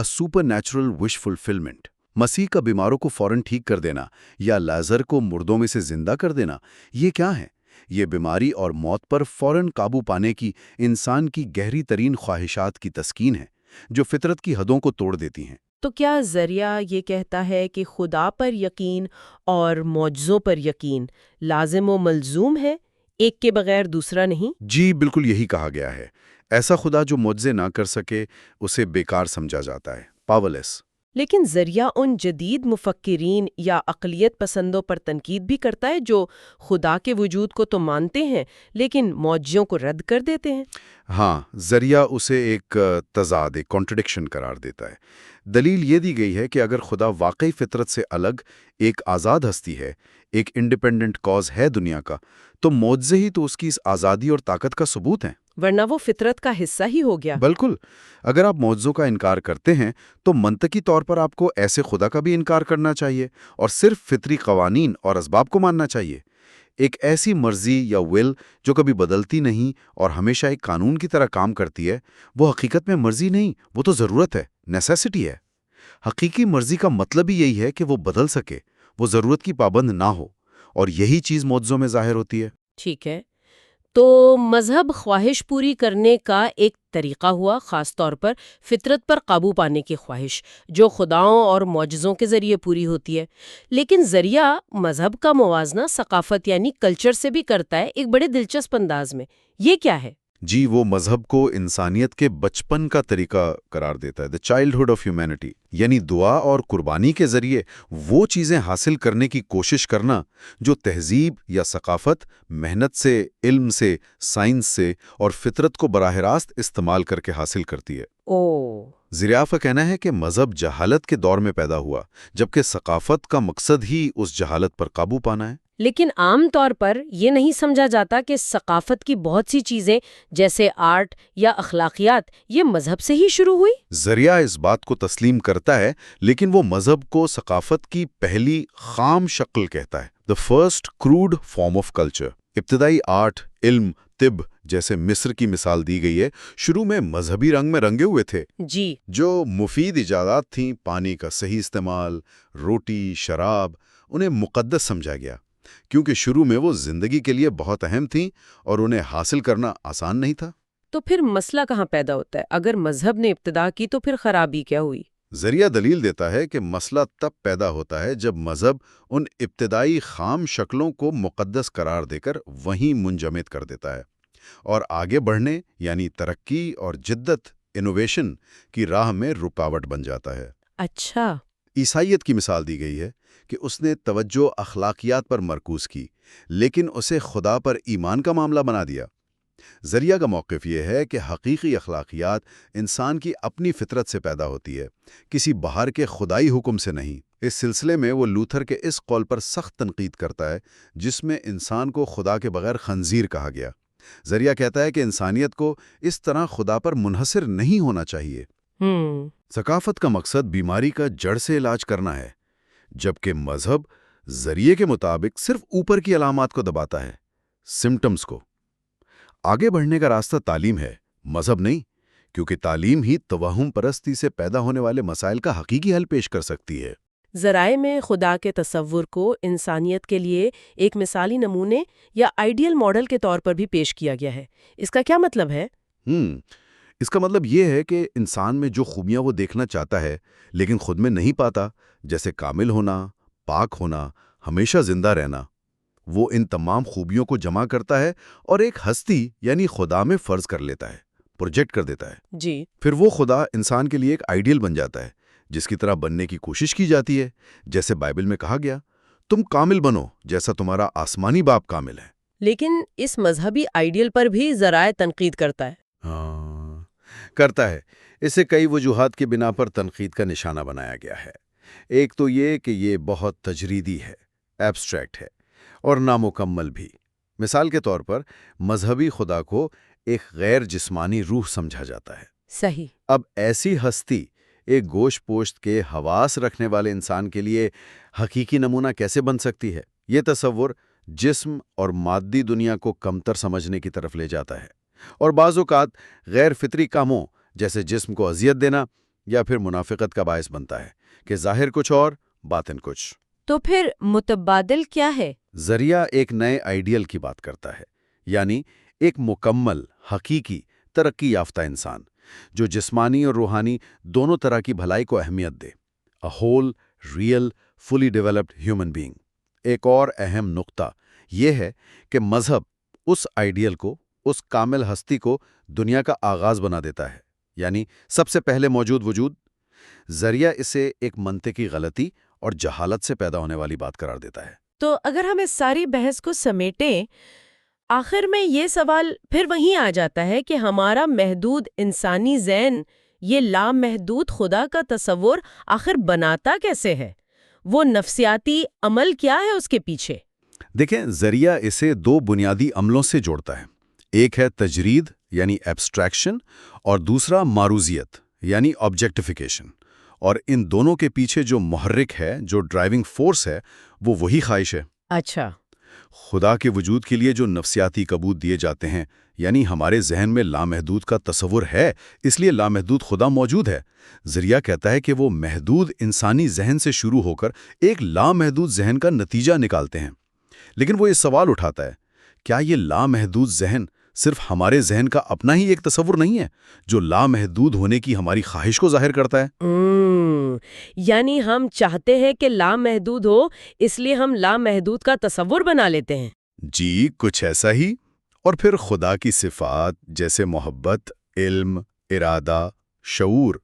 سپر نیچرل وش فلفلمنٹ۔ مسیح کا بیماروں کو فوراً ٹھیک کر دینا یا لازر کو مردوں میں سے زندہ کر دینا، یہ کیا ہے؟ یہ بیماری اور موت پر فوراً قابو پانے کی انسان کی گہری ترین خواہشات کی تسکین ہے، جو فطرت کی حدوں کو توڑ دیتی ہیں۔ تو کیا ذریعہ یہ کہتا ہے کہ خدا پر یقین اور معجزوں پر یقین لازم و ملزوم ہے، ایک کے بغیر دوسرا نہیں؟ جی بالکل، یہی کہا گیا ہے۔ ایسا خدا جو معجزے نہ کر سکے اسے بیکار سمجھا جاتا ہے، پاورلیس۔ لیکن ذریعہ ان جدید مفکرین یا اقلیت پسندوں پر تنقید بھی کرتا ہے جو خدا کے وجود کو تو مانتے ہیں لیکن معجزوں کو رد کر دیتے ہیں۔ ہاں، ذریعہ اسے ایک تضاد، ایک کانٹرڈکشن قرار دیتا ہے۔ دلیل یہ دی گئی ہے کہ اگر خدا واقعی فطرت سے الگ ایک آزاد ہستی ہے، ایک انڈیپینڈنٹ کاز ہے دنیا کا، تو معجزے ہی تو اس کی اس آزادی اور طاقت کا ثبوت ہیں، ورنہ وہ فطرت کا حصہ ہی ہو گیا۔ بالکل۔ اگر آپ معجزوں کا انکار کرتے ہیں تو منطقی طور پر آپ کو ایسے خدا کا بھی انکار کرنا چاہیے اور صرف فطری قوانین اور اسباب کو ماننا چاہیے۔ ایک ایسی مرضی یا ول جو کبھی بدلتی نہیں اور ہمیشہ ایک قانون کی طرح کام کرتی ہے، وہ حقیقت میں مرضی نہیں، وہ تو ضرورت ہے، نیسیسٹی ہے۔ حقیقی مرضی کا مطلب ہی یہی ہے کہ وہ بدل سکے، وہ ضرورت کی پابند نہ ہو، اور یہی چیز معجزوں میں ظاہر ہوتی ہے۔ ٹھیک ہے، تو مذہب خواہش پوری کرنے کا ایک طریقہ ہوا، خاص طور پر فطرت پر قابو پانے کی خواہش، جو خداؤں اور معجزوں کے ذریعے پوری ہوتی ہے۔ لیکن ذریعہ مذہب کا موازنہ ثقافت یعنی کلچر سے بھی کرتا ہے، ایک بڑے دلچسپ انداز میں۔ یہ کیا ہے؟ جی، وہ مذہب کو انسانیت کے بچپن کا طریقہ قرار دیتا ہے، دا چائلڈہڈ آف ہیومینٹی، یعنی دعا اور قربانی کے ذریعے وہ چیزیں حاصل کرنے کی کوشش کرنا جو تہذیب یا ثقافت محنت سے، علم سے، سائنس سے اور فطرت کو براہ راست استعمال کر کے حاصل کرتی ہے۔ زریعہ کا کہنا ہے کہ مذہب جہالت کے دور میں پیدا ہوا، جبکہ ثقافت کا مقصد ہی اس جہالت پر قابو پانا ہے۔ لیکن عام طور پر یہ نہیں سمجھا جاتا کہ ثقافت کی بہت سی چیزیں جیسے آرٹ یا اخلاقیات یہ مذہب سے ہی شروع ہوئی۔ ذریعہ اس بات کو تسلیم کرتا ہے، لیکن وہ مذہب کو ثقافت کی پہلی خام شکل کہتا ہے، the first crude form of culture۔ ابتدائی آرٹ، علم، طب جیسے مصر کی مثال دی گئی ہے، شروع میں مذہبی رنگ میں رنگے ہوئے تھے۔ جی، جو مفید ایجادات تھیں، پانی کا صحیح استعمال، روٹی، شراب، انہیں مقدس سمجھا گیا، کیونکہ شروع میں وہ زندگی کے لیے بہت اہم تھیں اور انہیں حاصل کرنا آسان نہیں تھا۔ تو پھر مسئلہ کہاں پیدا ہوتا ہے؟ اگر مذہب نے ابتدا کی تو پھر خرابی کیا ہوئی؟ ذریعہ دلیل دیتا ہے کہ مسئلہ تب پیدا ہوتا ہے جب مذہب ان ابتدائی خام شکلوں کو مقدس قرار دے کر وہیں منجمد کر دیتا ہے اور آگے بڑھنے یعنی ترقی اور جدت، انوویشن کی راہ میں رکاوٹ بن جاتا ہے۔ اچھا، عیسائیت کی مثال دی گئی ہے کہ اس نے توجہ اخلاقیات پر مرکوز کی، لیکن اسے خدا پر ایمان کا معاملہ بنا دیا۔ ذریعہ کا موقف یہ ہے کہ حقیقی اخلاقیات انسان کی اپنی فطرت سے پیدا ہوتی ہے، کسی باہر کے خدائی حکم سے نہیں۔ اس سلسلے میں وہ لوتھر کے اس قول پر سخت تنقید کرتا ہے جس میں انسان کو خدا کے بغیر خنزیر کہا گیا۔ ذریعہ کہتا ہے کہ انسانیت کو اس طرح خدا پر منحصر نہیں ہونا چاہیے۔ ثقافت کا مقصد بیماری کا جڑ سے علاج کرنا ہے، جبکہ مذہب ذریعے کے مطابق صرف اوپر کی علامات کو دباتا ہے، سمٹمز کو۔ آگے بڑھنے کا راستہ تعلیم ہے، مذہب نہیں، کیونکہ تعلیم ہی توہم پرستی سے پیدا ہونے والے مسائل کا حقیقی حل پیش کر سکتی ہے۔ ذرائع میں خدا کے تصور کو انسانیت کے لیے ایک مثالی نمونے یا آئیڈیل ماڈل کے طور پر بھی پیش کیا گیا ہے۔ اس کا کیا مطلب ہے؟ اس کا مطلب یہ ہے کہ انسان میں جو خوبیاں وہ دیکھنا چاہتا ہے لیکن خود میں نہیں پاتا، جیسے کامل ہونا، پاک ہونا، ہمیشہ زندہ رہنا، وہ ان تمام خوبیوں کو جمع کرتا ہے اور ایک ہستی یعنی خدا میں فرض کر لیتا ہے، پروجیکٹ کر دیتا ہے۔ جی، پھر وہ خدا انسان کے لیے ایک آئیڈیل بن جاتا ہے جس کی طرح بننے کی کوشش کی جاتی ہے، جیسے بائبل میں کہا گیا، تم کامل بنو جیسا تمہارا آسمانی باپ کامل ہے۔ لیکن اس مذہبی آئیڈیل پر بھی ذرائع تنقید کرتا ہے۔ کرتا ہے۔ اسے کئی وجوہات کی بنا پر تنقید کا نشانہ بنایا گیا ہے۔ ایک تو یہ کہ یہ بہت تجریدی ہے، ایبسٹریکٹ ہے اور نامکمل بھی۔ مثال کے طور پر مذہبی خدا کو ایک غیر جسمانی روح سمجھا جاتا ہے۔ صحیح۔ اب ایسی ہستی ایک گوشت پوشت کے حواس رکھنے والے انسان کے لیے حقیقی نمونہ کیسے بن سکتی ہے؟ یہ تصور جسم اور مادی دنیا کو کمتر سمجھنے کی طرف لے جاتا ہے اور بعض اوقات غیر فطری کاموں جیسے جسم کو اذیت دینا یا پھر منافقت کا باعث بنتا ہے کہ ظاہر کچھ اور باطن کچھ۔ تو پھر متبادل کیا ہے؟ ذریعہ ایک نئے آئیڈیل کی بات کرتا ہے، یعنی ایک مکمل، حقیقی، ترقی یافتہ انسان جو جسمانی اور روحانی دونوں طرح کی بھلائی کو اہمیت دے۔ A whole, real, fully developed human being۔ ایک اور اہم نقطہ یہ ہے کہ مذہب اس آئیڈیل کو، اس کامل ہستی کو دنیا کا آغاز بنا دیتا ہے، یعنی سب سے پہلے موجود وجود۔ ذریعہ اسے ایک منطقی غلطی اور جہالت سے پیدا ہونے والی بات قرار دیتا ہے۔ تو اگر ہم اس ساری بحث کو سمیٹیں، آخر میں یہ سوال پھر وہیں آ جاتا ہے کہ ہمارا محدود انسانی ذہن یہ لامحدود خدا کا تصور آخر بناتا کیسے ہے؟ وہ نفسیاتی عمل کیا ہے اس کے پیچھے؟ دیکھیں، ذریعہ اسے دو بنیادی عملوں سے جوڑتا ہے۔ ایک ہے تجرید یعنی ایبسٹریکشن اور دوسرا معروضیت یعنی آبجیکٹیفیکیشن، اور ان دونوں کے پیچھے جو محرک ہے، جو ڈرائیونگ فورس ہے، وہ وہی خواہش ہے۔ اچھا، خدا کے وجود کے لیے جو نفسیاتی ثبوت دیے جاتے ہیں، یعنی ہمارے ذہن میں لامحدود کا تصور ہے، اس لیے لامحدود خدا موجود ہے۔ ذریعہ کہتا ہے کہ وہ محدود انسانی ذہن سے شروع ہو کر ایک لامحدود ذہن کا نتیجہ نکالتے ہیں۔ لیکن وہ یہ سوال اٹھاتا ہے، کیا یہ لامحدود ذہن صرف ہمارے ذہن کا اپنا ہی ایک تصور نہیں ہے جو لامحدود ہونے کی ہماری خواہش کو ظاہر کرتا ہے؟ یعنی ہم چاہتے ہیں کہ لامحدود ہو، اس لیے ہم لامحدود کا تصور بنا لیتے ہیں۔ جی، کچھ ایسا ہی۔ اور پھر خدا کی صفات جیسے محبت، علم، ارادہ، شعور،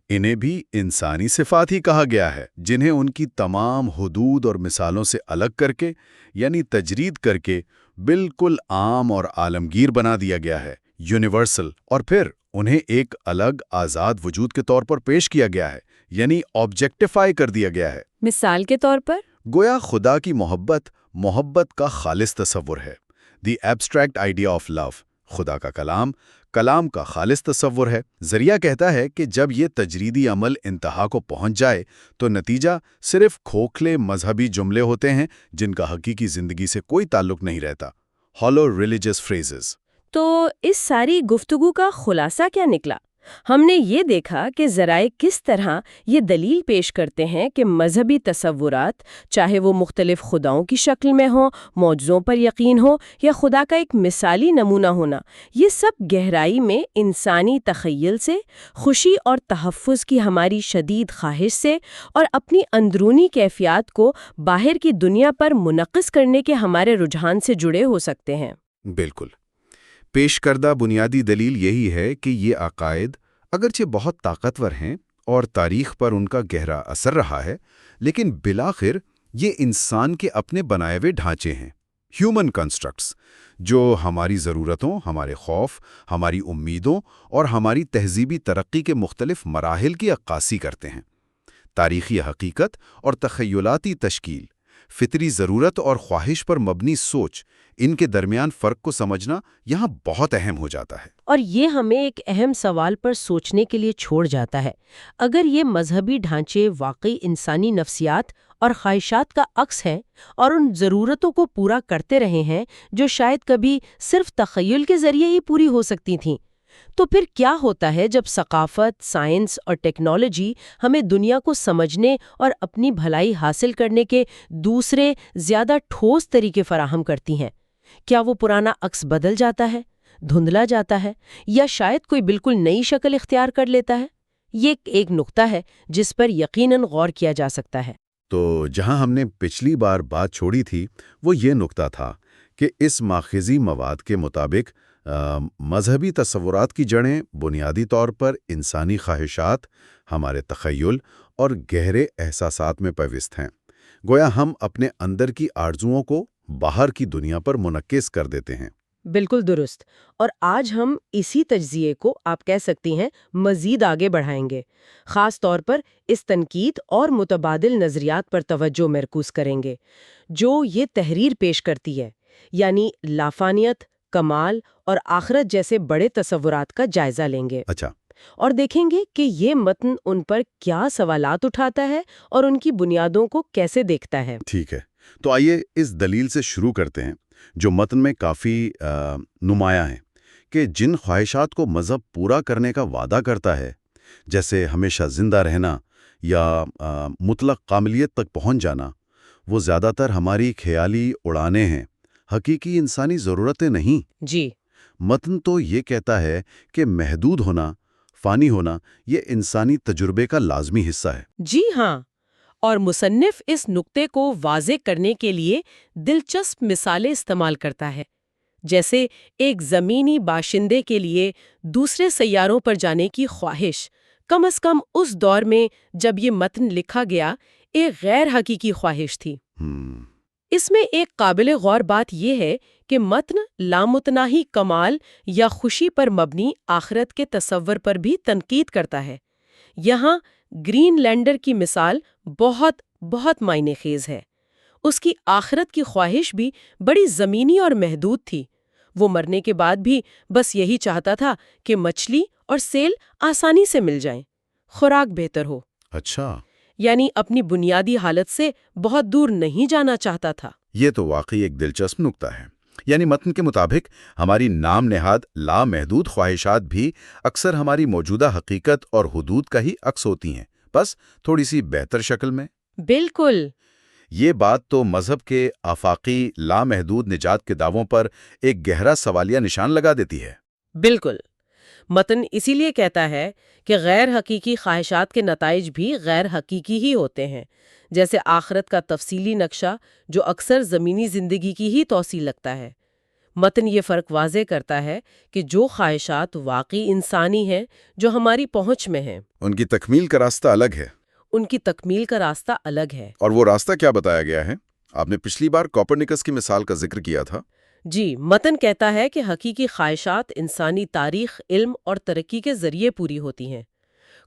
انہیں بھی انسانی صفات ہی کہا گیا ہے، جنہیں ان کی تمام حدود اور مثالوں سے الگ کر کے، یعنی تجرید کر کے بالکل عام اور عالمگیر بنا دیا گیا ہے، یونیورسل، اور پھر انہیں ایک الگ آزاد وجود کے طور پر پیش کیا گیا ہے، یعنی آبجیکٹیفائی کر دیا گیا ہے۔ مثال کے طور پر گویا خدا کی محبت کا خالص تصور ہے، the abstract idea of love. خدا کا کلام کا خالص تصور ہے۔ ذریعہ کہتا ہے کہ جب یہ تجریدی عمل انتہا کو پہنچ جائے تو نتیجہ صرف کھوکھلے مذہبی جملے ہوتے ہیں جن کا حقیقی زندگی سے کوئی تعلق نہیں رہتا، ہالو ریلیجس فریزز۔ تو اس ساری گفتگو کا خلاصہ کیا نکلا؟ ہم نے یہ دیکھا کہ ذرائع کس طرح یہ دلیل پیش کرتے ہیں کہ مذہبی تصورات، چاہے وہ مختلف خداؤں کی شکل میں ہوں، معجزوں پر یقین ہو یا خدا کا ایک مثالی نمونہ ہونا، یہ سب گہرائی میں انسانی تخیل سے، خوشی اور تحفظ کی ہماری شدید خواہش سے اور اپنی اندرونی کیفیات کو باہر کی دنیا پر منعکس کرنے کے ہمارے رجحان سے جڑے ہو سکتے ہیں۔ بالکل۔ پیش کردہ بنیادی دلیل یہی ہے کہ یہ عقائد اگرچہ بہت طاقتور ہیں اور تاریخ پر ان کا گہرا اثر رہا ہے، لیکن بالآخر یہ انسان کے اپنے بنائے ہوئے ڈھانچے ہیں، ہیومن کنسٹرکٹس، جو ہماری ضرورتوں، ہمارے خوف، ہماری امیدوں اور ہماری تہذیبی ترقی کے مختلف مراحل کی عکاسی کرتے ہیں۔ تاریخی حقیقت اور تخیلاتی تشکیل، فطری ضرورت اور خواہش پر مبنی سوچ، ان کے درمیان فرق کو سمجھنا یہاں بہت اہم ہو جاتا ہے۔ اور یہ ہمیں ایک اہم سوال پر سوچنے کے لیے چھوڑ جاتا ہے۔ اگر یہ مذہبی ڈھانچے واقعی انسانی نفسیات اور خواہشات کا عکس ہیں اور ان ضرورتوں کو پورا کرتے رہے ہیں جو شاید کبھی صرف تخیل کے ذریعے ہی پوری ہو سکتی تھیں، تو پھر کیا ہوتا ہے جب ثقافت، سائنس اور ٹیکنالوجی ہمیں دنیا کو سمجھنے اور اپنی بھلائی حاصل کرنے کے دوسرے زیادہ ٹھوس طریقے فراہم کرتی ہیں؟ کیا وہ پرانا عکس بدل جاتا ہے، دھندلا جاتا ہے، یا شاید کوئی بالکل نئی شکل اختیار کر لیتا ہے؟ یہ ایک نقطہ ہے جس پر یقیناً غور کیا جا سکتا ہے۔ تو جہاں ہم نے پچھلی بار بات چھوڑی تھی وہ یہ نقطہ تھا کہ اس ماخذی مواد کے مطابق مذہبی تصورات کی جڑیں بنیادی طور پر انسانی خواہشات، ہمارے تخیل اور گہرے احساسات میں پیوست ہیں۔ گویا ہم اپنے اندر کی آرزوؤں کو باہر کی دنیا پر منعکس کر دیتے ہیں۔ بالکل درست۔ اور آج ہم اسی تجزیے کو آپ کہہ سکتی ہیں مزید آگے بڑھائیں گے، خاص طور پر اس تنقید اور متبادل نظریات پر توجہ مرکوز کریں گے جو یہ تحریر پیش کرتی ہے، یعنی لافانیت، کمال اور آخرت جیسے بڑے تصورات کا جائزہ لیں گے۔ اچھا۔ اور دیکھیں گے کہ یہ متن ان پر کیا سوالات اٹھاتا ہے اور ان کی بنیادوں کو کیسے دیکھتا ہے۔ ٹھیک ہے، تو آئیے اس دلیل سے شروع کرتے ہیں جو متن میں کافی نمایاں ہے کہ جن خواہشات کو مذہب پورا کرنے کا وعدہ کرتا ہے، جیسے ہمیشہ زندہ رہنا یا مطلق کاملیت تک پہنچ جانا، وہ زیادہ تر ہماری خیالی اڑانے ہیں، حقیقی انسانی ضرورتیں نہیں۔ جی، متن تو یہ کہتا ہے کہ محدود ہونا، فانی ہونا، یہ انسانی تجربے کا لازمی حصہ ہے۔ جی ہاں، اور مصنف اس نقطے کو واضح کرنے کے لیے دلچسپ مثالیں استعمال کرتا ہے، جیسے ایک زمینی باشندے کے لیے دوسرے سیاروں پر جانے کی خواہش کم از کم اس دور میں جب یہ متن لکھا گیا ایک غیر حقیقی خواہش تھی۔ اس میں ایک قابل غور بات یہ ہے کہ متن لامتناہی کمال یا خوشی پر مبنی آخرت کے تصور پر بھی تنقید کرتا ہے۔ یہاں گرین لینڈر کی مثال بہت بہت معنی خیز ہے۔ اس کی آخرت کی خواہش بھی بڑی زمینی اور محدود تھی۔ وہ مرنے کے بعد بھی بس یہی چاہتا تھا کہ مچھلی اور سیل آسانی سے مل جائیں، خوراک بہتر ہو۔ اچھا، یعنی اپنی بنیادی حالت سے بہت دور نہیں جانا چاہتا تھا۔ یہ تو واقعی ایک دلچسپ نکتہ ہے۔ یعنی متن کے مطابق ہماری نام نہاد لامحدود خواہشات بھی اکثر ہماری موجودہ حقیقت اور حدود کا ہی عکس ہوتی ہیں، بس تھوڑی سی بہتر شکل میں۔ بالکل۔ یہ بات تو مذہب کے آفاقی لامحدود نجات کے دعووں پر ایک گہرا سوالیہ نشان لگا دیتی ہے۔ بالکل۔ متن اسی لیے کہتا ہے کہ غیر حقیقی خواہشات کے نتائج بھی غیر حقیقی ہی ہوتے ہیں، جیسے آخرت کا تفصیلی نقشہ جو اکثر زمینی زندگی کی ہی توسیع لگتا ہے۔ متن یہ فرق واضح کرتا ہے کہ جو خواہشات واقعی انسانی ہیں، جو ہماری پہنچ میں ہیں، ان کی تکمیل کا راستہ الگ ہے۔ ان کی تکمیل کا راستہ الگ ہے۔ اور وہ راستہ کیا بتایا گیا ہے؟ آپ نے پچھلی بار کوپرنیکس کی مثال کا ذکر کیا تھا۔ جی، متن کہتا ہے کہ حقیقی خواہشات انسانی تاریخ، علم اور ترقی کے ذریعے پوری ہوتی ہیں۔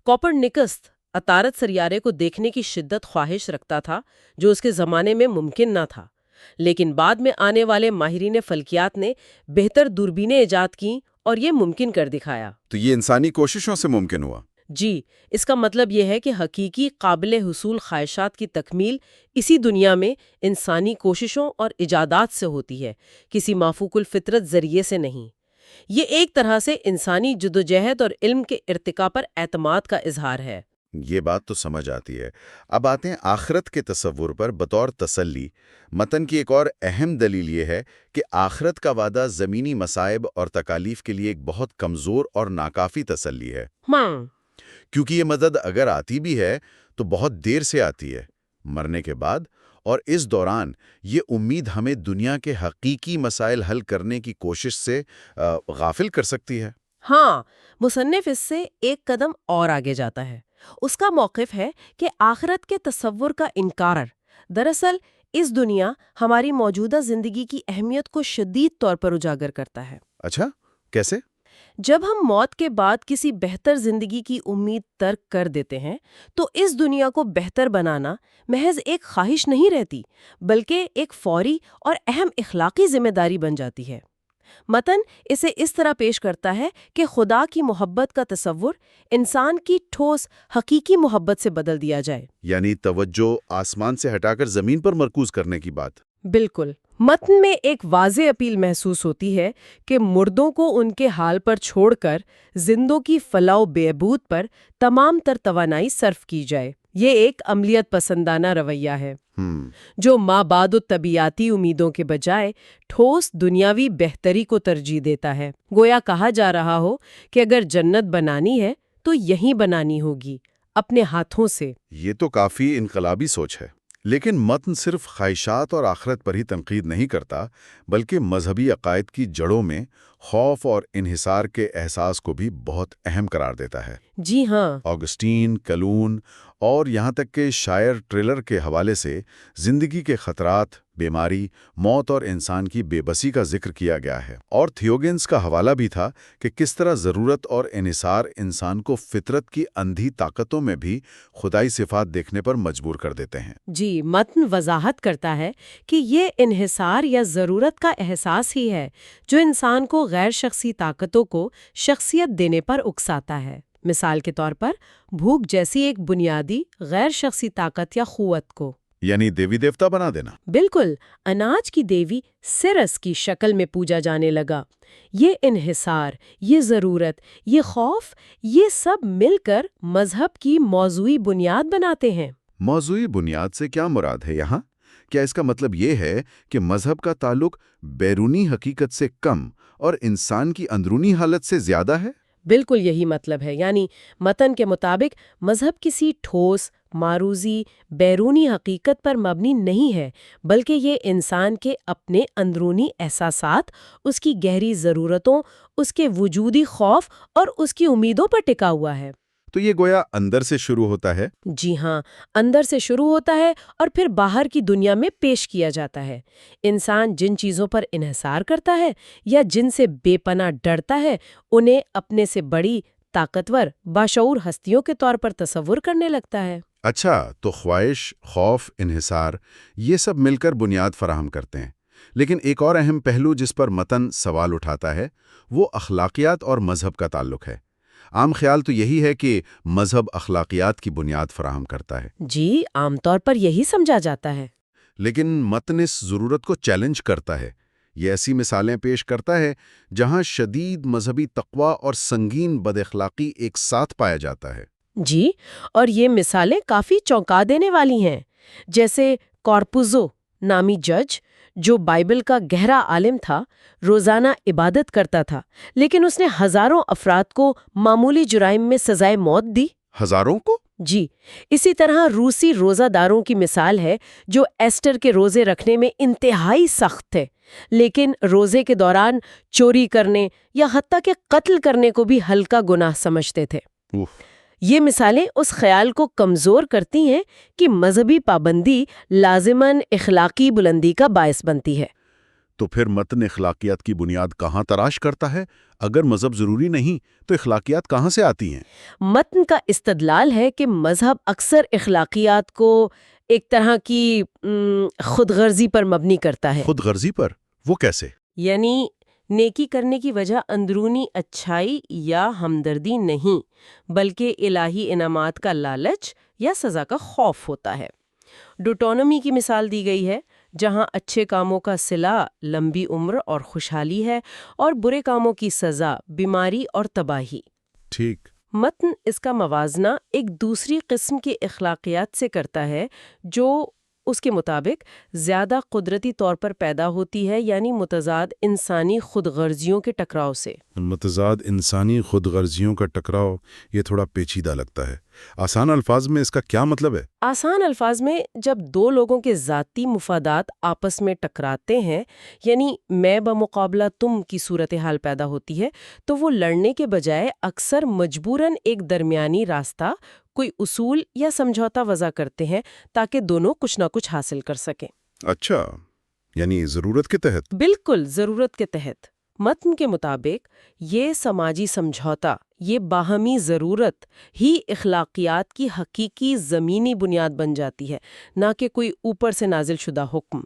کوپرنیکس عطارد سیارے کو دیکھنے کی شدت خواہش رکھتا تھا جو اس کے زمانے میں ممکن نہ تھا، لیکن بعد میں آنے والے ماہرین فلکیات نے بہتر دوربینیں ایجاد کیں اور یہ ممکن کر دکھایا۔ تو یہ انسانی کوششوں سے ممکن ہوا۔ جی، اس کا مطلب یہ ہے کہ حقیقی قابل حصول خواہشات کی تکمیل اسی دنیا میں انسانی کوششوں اور ایجادات سے ہوتی ہے، کسی مافوق الفطرت ذریعے سے نہیں۔ یہ ایک طرح سے انسانی جدوجہد اور علم کے ارتقاء پر اعتماد کا اظہار ہے۔ یہ بات تو سمجھ آتی ہے۔ اب آتے ہیں آخرت کے تصور پر بطور تسلی۔ متن کی ایک اور اہم دلیل یہ ہے کہ آخرت کا وعدہ زمینی مصائب اور تکالیف کے لیے ایک بہت کمزور اور ناکافی تسلی ہے، کیونکہ یہ مدد اگر آتی بھی ہے تو بہت دیر سے آتی ہے، مرنے کے بعد، اور اس دوران یہ امید ہمیں دنیا کے حقیقی مسائل حل کرنے کی کوشش سے غافل کر سکتی ہے۔ ہاں، مصنف اس سے ایک قدم اور آگے جاتا ہے۔ اس کا موقف ہے کہ آخرت کے تصور کا انکار دراصل اس دنیا ہماری موجودہ زندگی کی اہمیت کو شدید طور پر اجاگر کرتا ہے۔ اچھا، کیسے؟ جب ہم موت کے بعد کسی بہتر زندگی کی امید ترک کر دیتے ہیں تو اس دنیا کو بہتر بنانا محض ایک خواہش نہیں رہتی، بلکہ ایک فوری اور اہم اخلاقی ذمہ داری بن جاتی ہے۔ متن اسے اس طرح پیش کرتا ہے کہ خدا کی محبت کا تصور انسان کی ٹھوس حقیقی محبت سے بدل دیا جائے، یعنی توجہ آسمان سے ہٹا کر زمین پر مرکوز کرنے کی بات۔ بالکل۔ متن میں ایک واضح اپیل محسوس ہوتی ہے کہ مردوں کو ان کے حال پر چھوڑ کر زندوں کی فلاح و بہبود پر تمام تر توانائی صرف کی جائے۔ یہ ایک عملیت پسندانہ رویہ ہے جو مابعد الطبیعاتی امیدوں کے بجائے ٹھوس دنیاوی بہتری کو ترجیح دیتا ہے۔ گویا کہا جا رہا ہو کہ اگر جنت بنانی ہے تو یہیں بنانی ہوگی، اپنے ہاتھوں سے۔ یہ تو کافی انقلابی سوچ ہے۔ لیکن متن صرف خواہشات اور آخرت پر ہی تنقید نہیں کرتا، بلکہ مذہبی عقائد کی جڑوں میں خوف اور انحصار کے احساس کو بھی بہت اہم قرار دیتا ہے۔ جی ہاں، آگسٹین، کلون اور یہاں تک کہ شاعر ٹریلر کے حوالے سے زندگی کے خطرات، بیماری، موت اور انسان کی بے بسی کا ذکر کیا گیا ہے۔ اور تھیوگنز کا حوالہ بھی تھا کہ کس طرح ضرورت اور انحصار انسان کو فطرت کی اندھی طاقتوں میں بھی خدائی صفات دیکھنے پر مجبور کر دیتے ہیں۔ جی، متن وضاحت کرتا ہے کہ یہ انحصار یا ضرورت کا احساس ہی ہے جو انسان کو غیر شخصی طاقتوں کو شخصیت دینے پر اکساتا ہے۔ مثال کے طور پر بھوک جیسی ایک بنیادی غیر شخصی طاقت یا قوت کو، یعنی دیوی دیوتا بنا دینا۔ بالکل، اناج کی دیوی سیرس کی شکل میں پوجا جانے لگا۔ یہ انحصار، یہ ضرورت، یہ خوف، یہ سب مل کر مذہب کی موضوعی بنیاد بناتے ہیں۔ موضوعی بنیاد سے کیا مراد ہے یہاں؟ کیا اس کا مطلب یہ ہے کہ مذہب کا تعلق بیرونی حقیقت سے کم اور انسان کی اندرونی حالت سے زیادہ ہے؟ بالکل یہی مطلب ہے، یعنی متن کے مطابق مذہب کسی ٹھوس، معروضی، بیرونی حقیقت پر مبنی نہیں ہے، بلکہ یہ انسان کے اپنے اندرونی احساسات، اس کی گہری ضرورتوں، اس کے وجودی خوف اور اس کی امیدوں پر ٹکا ہوا ہے۔ تو یہ گویا اندر سے شروع ہوتا ہے۔ جی ہاں، اندر سے شروع ہوتا ہے اور پھر باہر کی دنیا میں پیش کیا جاتا ہے۔ انسان جن چیزوں پر انحصار کرتا ہے یا جن سے بے پناہ ڈرتا ہے، انہیں اپنے سے بڑی، طاقتور، باشعور ہستیوں کے طور پر تصور کرنے لگتا ہے۔ اچھا، تو خواہش، خوف، انحصار، یہ سب مل کر بنیاد فراہم کرتے ہیں۔ لیکن ایک اور اہم پہلو جس پر متن سوال اٹھاتا ہے وہ اخلاقیات اور مذہب کا تعلق ہے۔ عام خیال تو یہی ہے کہ مذہب اخلاقیات کی بنیاد فراہم کرتا ہے۔ جی، عام طور پر یہی سمجھا جاتا ہے۔ لیکن متن اس ضرورت کو چیلنج کرتا ہے۔ یہ ایسی مثالیں پیش کرتا ہے جہاں شدید مذہبی تقوی اور سنگین بد اخلاقی ایک ساتھ پایا جاتا ہے۔ جی، اور یہ مثالیں کافی چونکا دینے والی ہیں، جیسے کارپوزو نامی جج، جو بائبل کا گہرا عالم تھا، روزانہ عبادت کرتا تھا، لیکن اس نے ہزاروں افراد کو معمولی جرائم میں سزائے موت دی۔ ہزاروں کو؟ جی، اسی طرح روسی روزہ داروں کی مثال ہے جو ایسٹر کے روزے رکھنے میں انتہائی سخت تھے، لیکن روزے کے دوران چوری کرنے یا حتیٰ کہ قتل کرنے کو بھی ہلکا گناہ سمجھتے تھے۔ یہ مثالیں اس خیال کو کمزور کرتی ہیں کہ مذہبی پابندی لازماً اخلاقی بلندی کا باعث بنتی ہے۔ تو پھر متن اخلاقیات کی بنیاد کہاں تلاش کرتا ہے؟ اگر مذہب ضروری نہیں تو اخلاقیات کہاں سے آتی ہیں؟ متن کا استدلال ہے کہ مذہب اکثر اخلاقیات کو ایک طرح کی خود غرضی پر مبنی کرتا ہے۔ خود غرضی پر؟ وہ کیسے؟ یعنی نیکی کرنے کی وجہ اندرونی اچھائی یا ہمدردی نہیں، بلکہ الہی انعامات کا لالچ یا سزا کا خوف ہوتا ہے۔ ڈوٹونومی کی مثال دی گئی ہے، جہاں اچھے کاموں کا صلہ لمبی عمر اور خوشحالی ہے اور برے کاموں کی سزا بیماری اور تباہی۔ ٹھیک۔ متن اس کا موازنہ ایک دوسری قسم کی اخلاقیات سے کرتا ہے جو اس کے مطابق زیادہ قدرتی طور پر پیدا ہوتی ہے، یعنی متضاد انسانی خود غرضیوں کے ٹکراؤ سے۔ متضاد انسانی خود غرضیوں کا ٹکراؤ، یہ تھوڑا پیچیدہ لگتا ہے۔ آسان الفاظ میں اس کا کیا مطلب ہے؟ آسان الفاظ میں، جب دو لوگوں کے ذاتی مفادات آپس میں ٹکراتے ہیں، یعنی میں بمقابلہ تم کی صورتحال پیدا ہوتی ہے، تو وہ لڑنے کے بجائے اکثر مجبوراً ایک درمیانی راستہ، کوئی اصول یا سمجھوتا وضع کرتے ہیں تاکہ دونوں کچھ نہ کچھ حاصل کر سکیں۔ اچھا، یعنی ضرورت کے تحت؟ بالکل، ضرورت کے تحت۔ متن کے مطابق یہ سماجی سمجھوتا، یہ باہمی ضرورت ہی اخلاقیات کی حقیقی زمینی بنیاد بن جاتی ہے، نہ کہ کوئی اوپر سے نازل شدہ حکم۔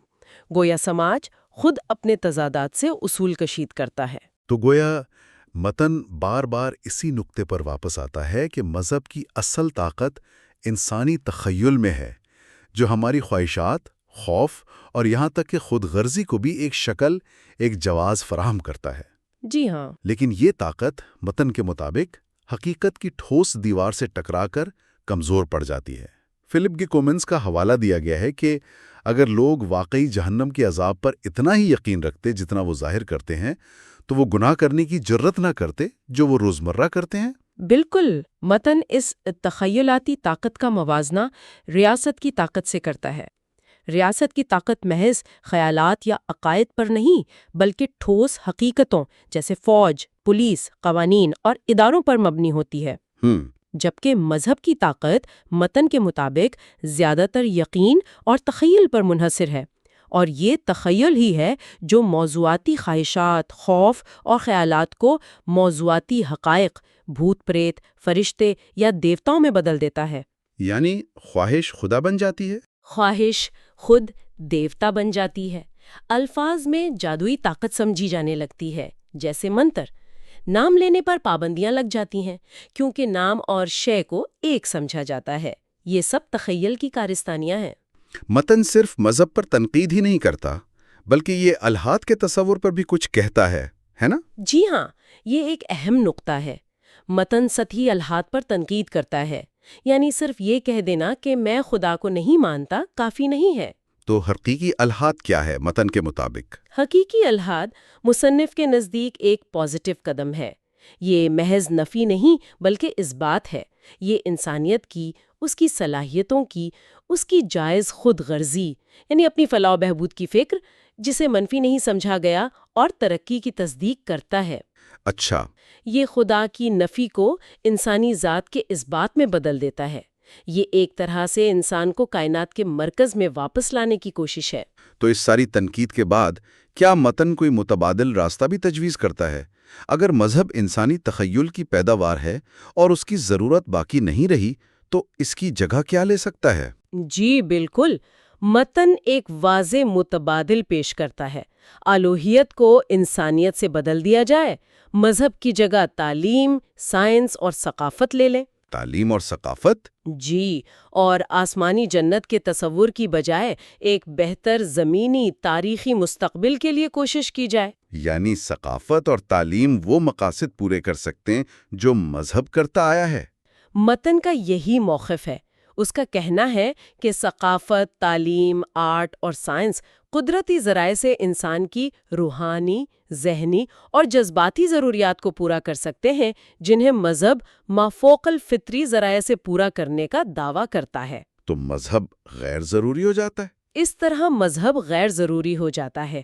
گویا سماج خود اپنے تضادات سے اصول کشید کرتا ہے۔ تو گویا متن بار بار اسی نقطے پر واپس آتا ہے کہ مذہب کی اصل طاقت انسانی تخیل میں ہے، جو ہماری خواہشات، خوف اور یہاں تک کہ خود غرضی کو بھی ایک شکل، ایک جواز فراہم کرتا ہے۔ جی ہاں۔ لیکن یہ طاقت متن کے مطابق حقیقت کی ٹھوس دیوار سے ٹکرا کر کمزور پڑ جاتی ہے۔ فلپ کے کومنس کا حوالہ دیا گیا ہے کہ اگر لوگ واقعی جہنم کے عذاب پر اتنا ہی یقین رکھتے جتنا وہ ظاہر کرتے ہیں، تو وہ گناہ کرنے کی جرت نہ کرتے جو وہ روزمرہ کرتے ہیں۔ بالکل، متن اس تخیلاتی طاقت کا موازنہ ریاست کی طاقت سے کرتا ہے۔ ریاست کی طاقت محض خیالات یا عقائد پر نہیں، بلکہ ٹھوس حقیقتوں جیسے فوج، پولیس، قوانین اور اداروں پر مبنی ہوتی ہے۔ جبکہ مذہب کی طاقت متن کے مطابق زیادہ تر یقین اور تخیل پر منحصر ہے، اور یہ تخیل ہی ہے جو موضوعاتی خواہشات، خوف اور خیالات کو موضوعاتی حقائق، بھوت پریت، فرشتے یا دیوتاؤں میں بدل دیتا ہے۔ یعنی خواہش خدا بن جاتی ہے؟ خواہش خود دیوتا بن جاتی ہے۔ الفاظ میں جادوئی طاقت سمجھی جانے لگتی ہے، جیسے منتر۔ نام لینے پر پابندیاں لگ جاتی ہیں، کیونکہ نام اور شے کو ایک سمجھا جاتا ہے۔ یہ سب تخیل کی کارستانیاں ہیں۔ متن صرف مذہب پر تنقید ہی نہیں کرتا، بلکہ یہ الہات کے تصور پر بھی کچھ کہتا ہے نا؟ جی ہاں، یہ ایک اہم نقطہ ہے۔ متن سطحی الہات پر تنقید کرتا ہے، یعنی صرف یہ کہہ دینا کہ میں خدا کو نہیں مانتا کافی نہیں ہے۔ تو حقیقی الہات کیا ہے متن کے مطابق؟ حقیقی الہات مصنف کے نزدیک ایک پازیٹیو قدم ہے۔ یہ محض نفی نہیں بلکہ اثبات ہے۔ یہ انسانیت کی، اس کی صلاحیتوں کی، اس کی جائز خود غرضی، یعنی اپنی فلاح و بہبود کی فکر، جسے منفی نہیں سمجھا گیا، اور ترقی کی تصدیق کرتا ہے۔ اچھا، یہ خدا کی نفی کو انسانی ذات کے اثبات میں بدل دیتا ہے۔ یہ ایک طرح سے انسان کو کائنات کے مرکز میں واپس لانے کی کوشش ہے۔ تو اس ساری تنقید کے بعد کیا متن کوئی متبادل راستہ بھی تجویز کرتا ہے؟ اگر مذہب انسانی تخیل کی پیداوار ہے اور اس کی ضرورت باقی نہیں رہی، تو اس کی جگہ کیا لے سکتا ہے؟ جی بالکل، متن ایک واضح متبادل پیش کرتا ہے۔ الوہیت کو انسانیت سے بدل دیا جائے، مذہب کی جگہ تعلیم، سائنس اور ثقافت لے لیں۔ تعلیم اور ثقافت؟ جی، اور آسمانی جنت کے تصور کی بجائے ایک بہتر زمینی تاریخی مستقبل کے لیے کوشش کی جائے۔ یعنی ثقافت اور تعلیم وہ مقاصد پورے کر سکتے ہیں جو مذہب کرتا آیا ہے۔ متن کا یہی موقف ہے۔ اس کا کہنا ہے کہ ثقافت، تعلیم، آرٹ اور سائنس قدرتی ذرائع سے انسان کی روحانی، ذہنی اور جذباتی ضروریات کو پورا کر سکتے ہیں، جنہیں مذہب مافوق الفطری ذرائع سے پورا کرنے کا دعویٰ کرتا ہے۔ تو مذہب غیر ضروری ہو جاتا ہے؟ اس طرح مذہب غیر ضروری ہو جاتا ہے۔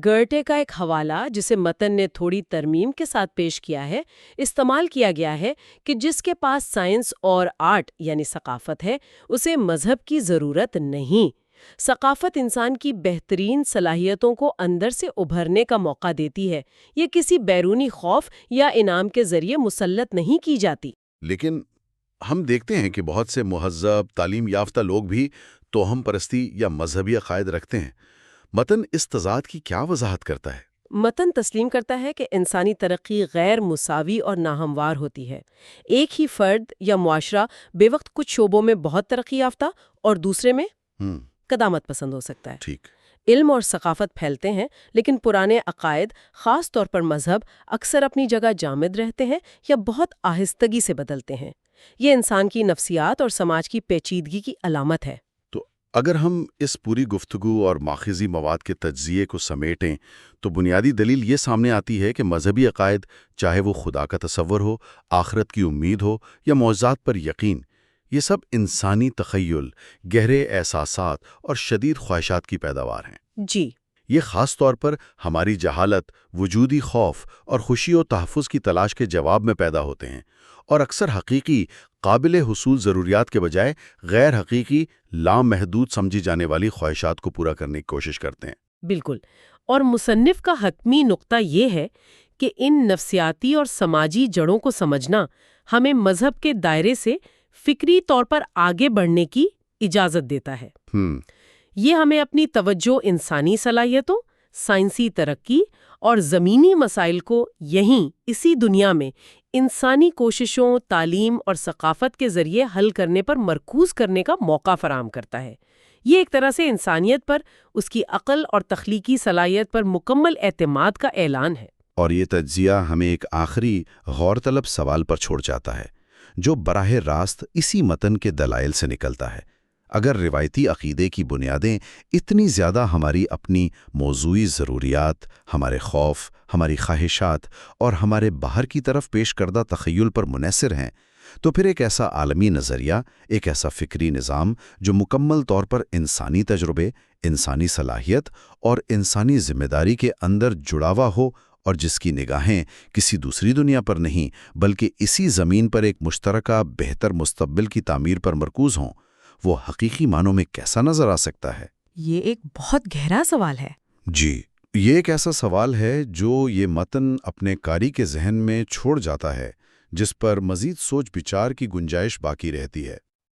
گرٹے کا ایک حوالہ، جسے متن نے تھوڑی ترمیم کے ساتھ پیش کیا ہے، استعمال کیا گیا ہے کہ جس کے پاس سائنس اور آرٹ یعنی ثقافت ہے، اسے مذہب کی ضرورت نہیں۔ ثقافت انسان کی بہترین صلاحیتوں کو اندر سے ابھرنے کا موقع دیتی ہے، یہ کسی بیرونی خوف یا انعام کے ذریعے مسلط نہیں کی جاتی۔ لیکن ہم دیکھتے ہیں کہ بہت سے مہذب، تعلیم یافتہ لوگ بھی توہم پرستی یا مذہبی عقائد رکھتے ہیں۔ متن اس تضاد کی کیا وضاحت کرتا ہے؟ متن تسلیم کرتا ہے کہ انسانی ترقی غیر مساوی اور ناہموار ہوتی ہے۔ ایک ہی فرد یا معاشرہ بے وقت کچھ شعبوں میں بہت ترقی یافتہ اور دوسرے میں قدامت پسند ہو سکتا ہے۔ ٹھیک۔ علم اور ثقافت پھیلتے ہیں، لیکن پرانے عقائد، خاص طور پر مذہب، اکثر اپنی جگہ جامد رہتے ہیں یا بہت آہستگی سے بدلتے ہیں۔ یہ انسان کی نفسیات اور سماج کی پیچیدگی کی علامت ہے۔ تو اگر ہم اس پوری گفتگو اور ماخذی مواد کے تجزیے کو سمیٹیں تو بنیادی دلیل یہ سامنے آتی ہے کہ مذہبی عقائد، چاہے وہ خدا کا تصور ہو، آخرت کی امید ہو یا معجزات پر یقین، یہ سب انسانی تخیل، گہرے احساسات اور شدید خواہشات کی پیداوار ہیں۔ جی، یہ خاص طور پر ہماری جہالت، وجودی خوف اور خوشی و تحفظ کی تلاش کے جواب میں پیدا ہوتے ہیں، اور اکثر حقیقی، قابل حصول ضروریات کے بجائے غیر حقیقی، لامحدود سمجھی جانے والی خواہشات کو پورا کرنے کی کوشش کرتے ہیں۔ بالکل۔ اور مصنف کا حتمی نقطہ یہ ہے کہ ان نفسیاتی اور سماجی جڑوں کو سمجھنا ہمیں مذہب کے دائرے سے فکری طور پر آگے بڑھنے کی اجازت دیتا ہے۔ یہ ہمیں اپنی توجہ انسانی صلاحیتوں، سائنسی ترقی اور زمینی مسائل کو یہیں اسی دنیا میں انسانی کوششوں، تعلیم اور ثقافت کے ذریعے حل کرنے پر مرکوز کرنے کا موقع فراہم کرتا ہے۔ یہ ایک طرح سے انسانیت پر، اس کی عقل اور تخلیقی صلاحیت پر مکمل اعتماد کا اعلان ہے۔ اور یہ تجزیہ ہمیں ایک آخری غور طلب سوال پر چھوڑ جاتا ہے، جو براہ راست اسی متن کے دلائل سے نکلتا ہے۔ اگر روایتی عقیدے کی بنیادیں اتنی زیادہ ہماری اپنی موضوعی ضروریات، ہمارے خوف، ہماری خواہشات اور ہمارے باہر کی طرف پیش کردہ تخیل پر منحصر ہیں، تو پھر ایک ایسا عالمی نظریہ، ایک ایسا فکری نظام جو مکمل طور پر انسانی تجربے، انسانی صلاحیت اور انسانی ذمہ داری کے اندر جڑا ہوا ہو، اور جس کی نگاہیں کسی دوسری دنیا پر نہیں بلکہ اسی زمین پر ایک مشترکہ بہتر مستقبل کی تعمیر پر مرکوز ہوں، وہ حقیقی معنوں میں کیسا نظر آ سکتا ہے؟ یہ ایک بہت گہرا سوال ہے۔ جی، یہ ایک ایسا سوال ہے جو یہ متن اپنے قاری کے ذہن میں چھوڑ جاتا ہے، جس پر مزید سوچ بچار کی گنجائش باقی رہتی ہے۔